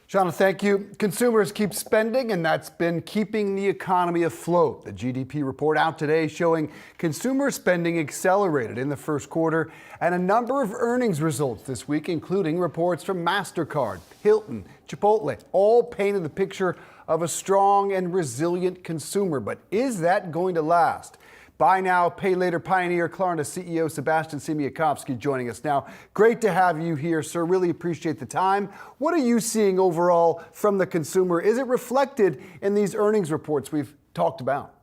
Shauna, thank you. Consumers keep spending, and that's been keeping the economy afloat. The GDP report out today showing consumer spending accelerated in the first quarter, and a number of earnings results this week, including reports from MasterCard, Hilton, Chipotle, all painted the picture of a strong and resilient consumer. But is that going to last? Buy now, pay later pioneer Klarna CEO Sebastian Siemiatkowski joining us now. Great to have you here, sir. Really appreciate the time. What are you seeing overall from the consumer? Is it reflected in these earnings reports we've talked about?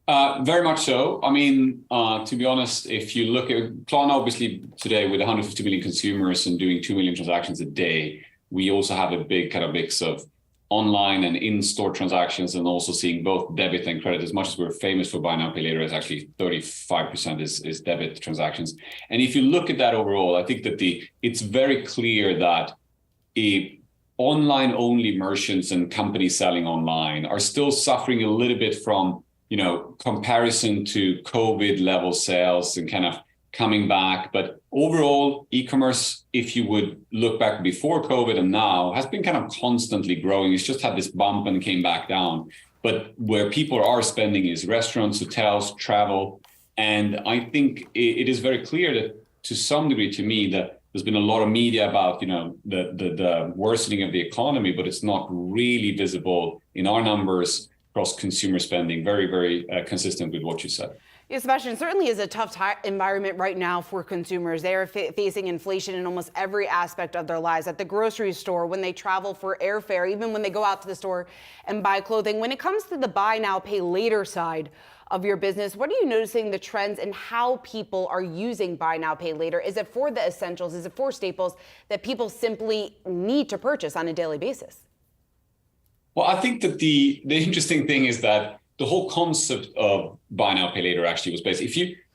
Very much so. I mean, to be honest, if you look at Klarna, obviously today with 150 million consumers and doing 2 million transactions a day, we also have a big kind of mix of online and in-store transactions, and also seeing both debit and credit. As much as we're famous for buy now, pay later, it's actually 35% is debit transactions. And if you look at that overall, I think that it's very clear that online-only merchants and companies selling online are still suffering a little bit from, comparison to COVID level sales and kind of coming back. But overall, e-commerce, if you would look back before COVID and now, has been kind of constantly growing. It's just had this bump and came back down. But where people are spending is restaurants, hotels, travel. And I think it is very clear that to some degree, to me, that there's been a lot of media about, the worsening of the economy, but it's not really visible in our numbers across consumer spending. Very, very consistent with what you said. Yeah, Sebastian, certainly is a tough environment right now for consumers. They are facing inflation in almost every aspect of their lives, at the grocery store, when they travel for airfare, even when they go out to the store and buy clothing. When it comes to the buy now, pay later side of your business, what are you noticing the trends in how people are using buy now, pay later? Is it for the essentials? Is it for staples that people simply need to purchase on a daily basis? Well, I think that the interesting thing is that the whole concept of buy now, pay later actually was based.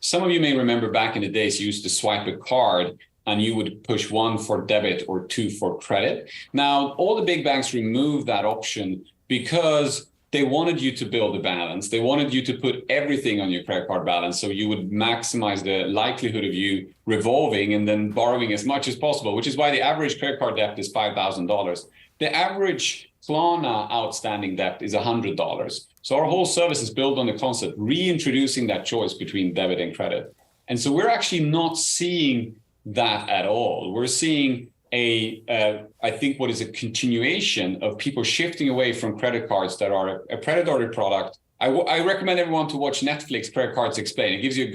Some of you may remember back in the days, you used to swipe a card and you would push 1 for debit or 2 for credit. Now, all the big banks removed that option because they wanted you to build a balance. They wanted you to put everything on your credit card balance, so you would maximize the likelihood of you revolving and then borrowing as much as possible, which is why the average credit card debt is $5,000. The average Klarna outstanding debt is $100. So our whole service is built on the concept, reintroducing that choice between debit and credit. And so we're actually not seeing that at all. We're seeing I think what is a continuation of people shifting away from credit cards that are a predatory product. I recommend everyone to watch Netflix Credit Cards Explained. It gives you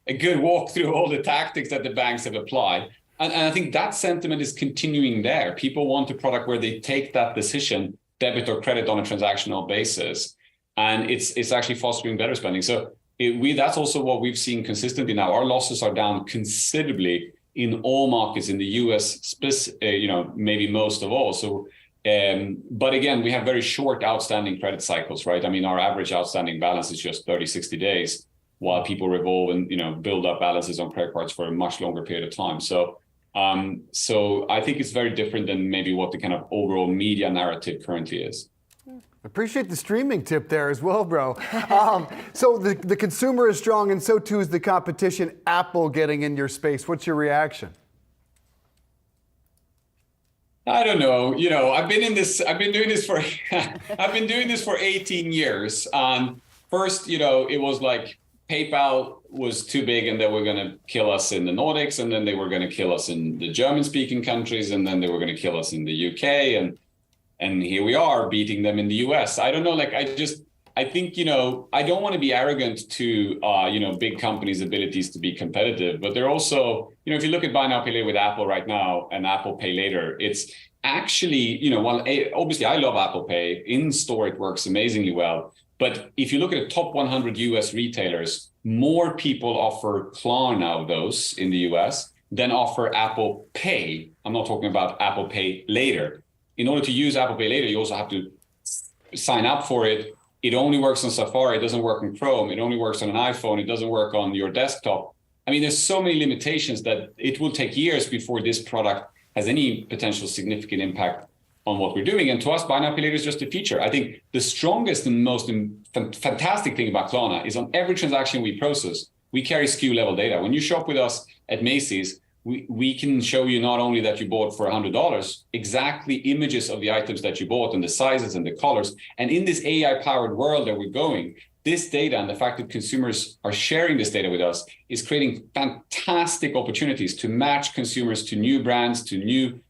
a good walk through all the tactics that the banks have applied. And I think that sentiment is continuing there. People want a product where they take that decision, debit or credit, on a transactional basis. And it's actually fostering better spending. So that's also what we've seen consistently now. Our losses are down considerably in all markets in the US, maybe most of all. So, but again, we have very short outstanding credit cycles, right? I mean, our average outstanding balance is just 30, 60 days, while people revolve and build up balances on credit cards for a much longer period of time. So I think it's very different than maybe what the kind of overall media narrative currently is. Appreciate the streaming tip there as well, bro. So the consumer is strong, and so too is the competition. Apple getting in your space. What's your reaction? I don't know. I've been doing this for I've been doing this for 18 years. First, it was like PayPal was too big and they were going to kill us in the Nordics, and then they were going to kill us in the German-speaking countries, and then they were going to kill us in the UK, and here we are beating them in the US. I don't know, I think, I don't want to be arrogant to, big companies' abilities to be competitive, but they're also, if you look at buy now, pay later with Apple right now and Apple Pay Later, it's actually, obviously I love Apple Pay. In store, it works amazingly well. But if you look at the top 100 US retailers, more people offer Klarna of those in the US than offer Apple Pay. I'm not talking about Apple Pay Later. In order to use Apple Pay Later, you also have to sign up for it. It only works on Safari. It doesn't work on Chrome. It only works on an iPhone. It doesn't work on your desktop. I mean, there's so many limitations that it will take years before this product has any potential significant impact on what we're doing. And to us, buy now, pay later is just a feature. I think the strongest and most fantastic thing about Klarna is on every transaction we process, we carry SKU level data. When you shop with us at Macy's, we can show you not only that you bought for $100, exactly images of the items that you bought and the sizes and the colors. And in this AI-powered world that we're going, this data and the fact that consumers are sharing this data with us is creating fantastic opportunities to match consumers to new brands, to new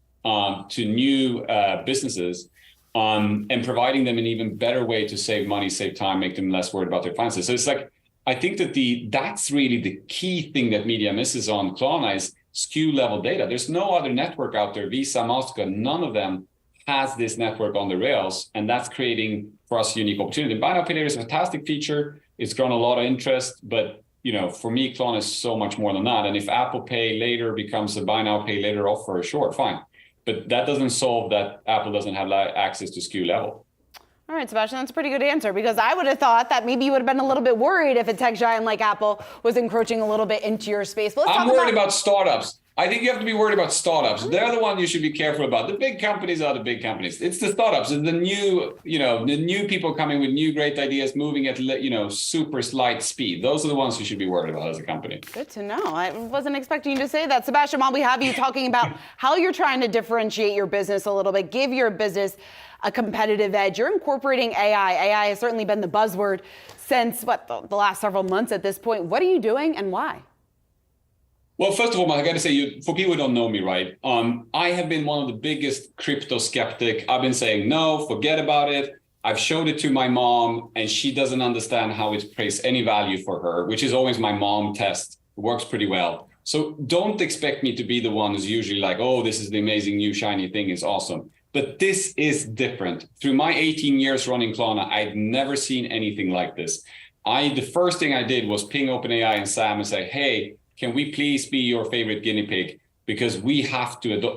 businesses, and providing them an even better way to save money, save time, make them less worried about their finances. So it's like, I think that that's really the key thing that media misses on Klarna is SKU level data. There's no other network out there, Visa, MasterCard, none of them has this network on the rails, and that's creating for us a unique opportunity. Buy now, pay later is a fantastic feature. It's grown a lot of interest, but for me, Klarna is so much more than that. And if Apple Pay Later becomes a buy now, pay later offer, sure, fine. But that doesn't solve that Apple doesn't have access to SKU level. All right, Sebastian, that's a pretty good answer, because I would have thought that maybe you would have been a little bit worried if a tech giant like Apple was encroaching a little bit into your space. But I'm worried about startups. I think you have to be worried about startups. They're the one you should be careful about. The big companies are the big companies. It's the startups, it's the new people coming with new great ideas, moving at super light speed. Those are the ones you should be worried about as a company. Good to know. I wasn't expecting you to say that. Sebastian, while we have you talking about how you're trying to differentiate your business a little bit, give your business a competitive edge, you're incorporating AI. AI has certainly been the buzzword since the last several months at this point. What are you doing and why? Well, first of all, I got to say, for people who don't know me, right, I have been one of the biggest crypto skeptic. I've been saying, no, forget about it. I've showed it to my mom, and she doesn't understand how it creates any value for her, which is always my mom test. It works pretty well. So don't expect me to be the one who's usually like, oh, this is the amazing new shiny thing. It's awesome. But this is different. Through my 18 years running Klarna, I've never seen anything like this. The first thing I did was ping OpenAI and Sam and say, hey, can we please be your favorite guinea pig? Because we have to adopt,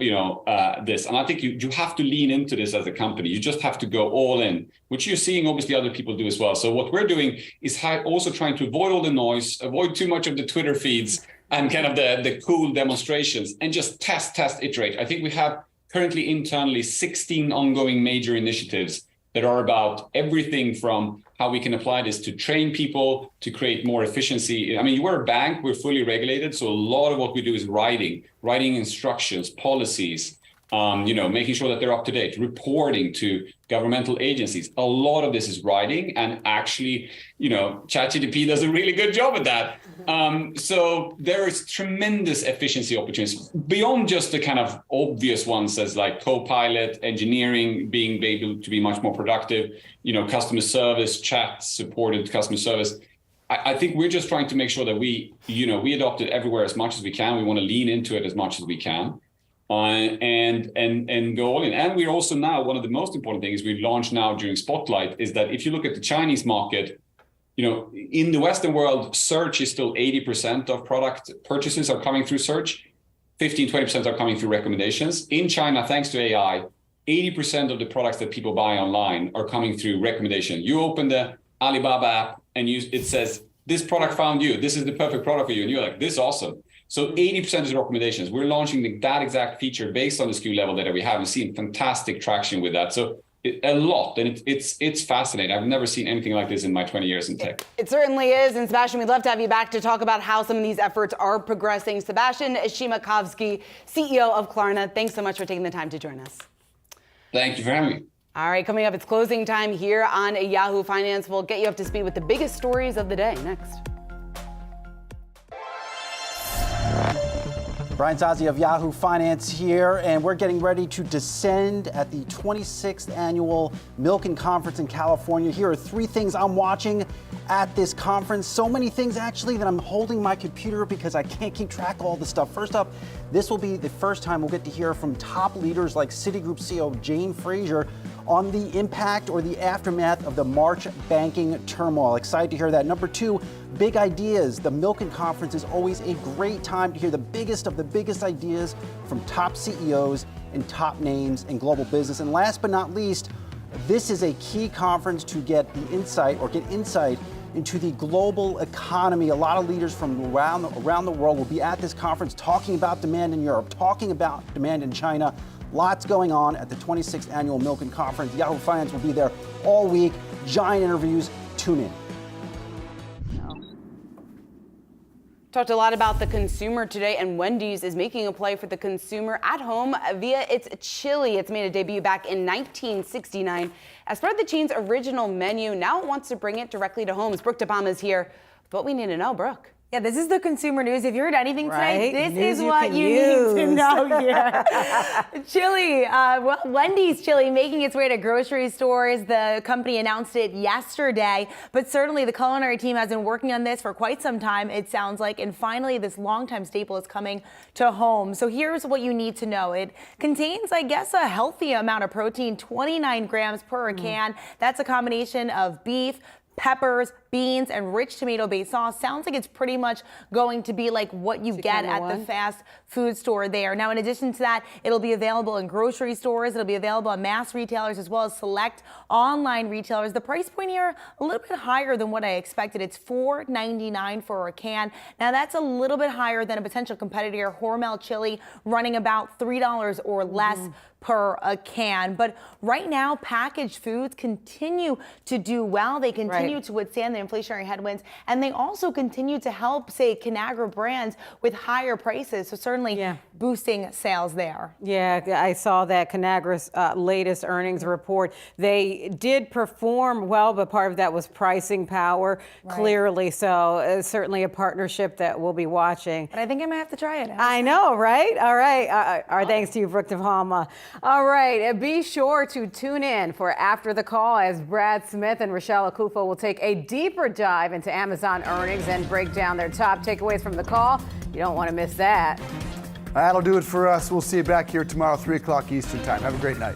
this. And I think you have to lean into this as a company. You just have to go all in, which you're seeing obviously other people do as well. So what we're doing is also trying to avoid all the noise, avoid too much of the Twitter feeds and kind of the cool demonstrations, and just test, iterate. I think we have currently internally 16 ongoing major initiatives that are about everything from how we can apply this to train people, to create more efficiency. I mean, we're a bank, we're fully regulated. So a lot of what we do is writing instructions, policies, making sure that they're up to date, reporting to governmental agencies. A lot of this is writing, and actually, ChatGPT does a really good job at that. So there is tremendous efficiency opportunities beyond just the kind of obvious ones as like co-pilot, engineering, being able to be much more productive, customer service, chat supported customer service. I think we're just trying to make sure that we adopt it everywhere as much as we can. We want to lean into it as much as we can. And go all in. And we're also now, one of the most important things we've launched now during Spotlight is that if you look at the Chinese market, in the Western world, search is still 80% of product purchases are coming through search. 15-20% are coming through recommendations. In China, thanks to AI, 80% of the products that people buy online are coming through recommendation. You open the Alibaba app and it says, this product found you. This is the perfect product for you. And you're like, this is awesome. So 80% is recommendations. We're launching that exact feature based on the SKU level data we have and seeing fantastic traction with that. So a lot, and it's fascinating. I've never seen anything like this in my 20 years in tech. It certainly is. And Sebastian, we'd love to have you back to talk about how some of these efforts are progressing. Sebastian Szymanowski, CEO of Klarna, thanks so much for taking the time to join us. Thank you for having me. All right, coming up, it's closing time here on Yahoo Finance. We'll get you up to speed with the biggest stories of the day next. Brian Zazi of Yahoo Finance here, and we're getting ready to descend at the 26th annual Milken Conference in California. Here are three things I'm watching at this conference. So many things, actually, that I'm holding my computer because I can't keep track of all the stuff. First up, this will be the first time we'll get to hear from top leaders like Citigroup CEO Jane Fraser on the impact or the aftermath of the March banking turmoil. Excited to hear that. Number two, big ideas. The Milken Conference is always a great time to hear the biggest of the biggest ideas from top CEOs and top names in global business. And last but not least, this is a key conference to get insight into the global economy. A lot of leaders from around the world will be at this conference talking about demand in Europe, talking about demand in China. Lots going on at the 26th annual Milken Conference. Yahoo Finance will be there all week. Giant interviews. Tune in. Talked a lot about the consumer today, and Wendy's is making a play for the consumer at home via its chili. It's made a debut back in 1969. As part of the chain's original menu, now it wants to bring it directly to homes. Brooke DePalma is here. What we need to know, Brooke. Yeah, this is the consumer news. If you heard anything tonight, this News is you what can you use. need to know here. Chili, Wendy's chili making its way to grocery stores. The company announced it yesterday, but certainly the culinary team has been working on this for quite some time, it sounds like, and finally this longtime staple is coming to home. So here's what you need to know. It contains, I guess, a healthy amount of protein, 29 grams per can. That's a combination of beef, peppers, beans, and rich tomato-based sauce. Sounds like it's pretty much going to be like what you get at the fast food store there. Now, in addition to that, it'll be available in grocery stores. It'll be available on mass retailers as well as select online retailers. The price point here, a little bit higher than what I expected. It's $4.99 for a can. Now, that's a little bit higher than a potential competitor, Hormel Chili, running about $3 or less per a can. But right now, packaged foods continue to do well. They continue to withstand the inflationary headwinds, and they also continue to help, say, Conagra brands with higher prices. So certainly boosting sales there. Yeah, I saw that Conagra's latest earnings report. They did perform well, but part of that was pricing power, clearly. So certainly a partnership that we'll be watching. But I think I might have to try it. I know, right? All right. Our thanks to you, Brooke DePalma. All right. Be sure to tune in for After the Call as Brad Smith and Rochelle Akufo will take a deeper dive into Amazon earnings and break down their top takeaways from the call. You don't want to miss that. That'll do it for us. We'll see you back here tomorrow, 3 o'clock Eastern Time. Have a great night.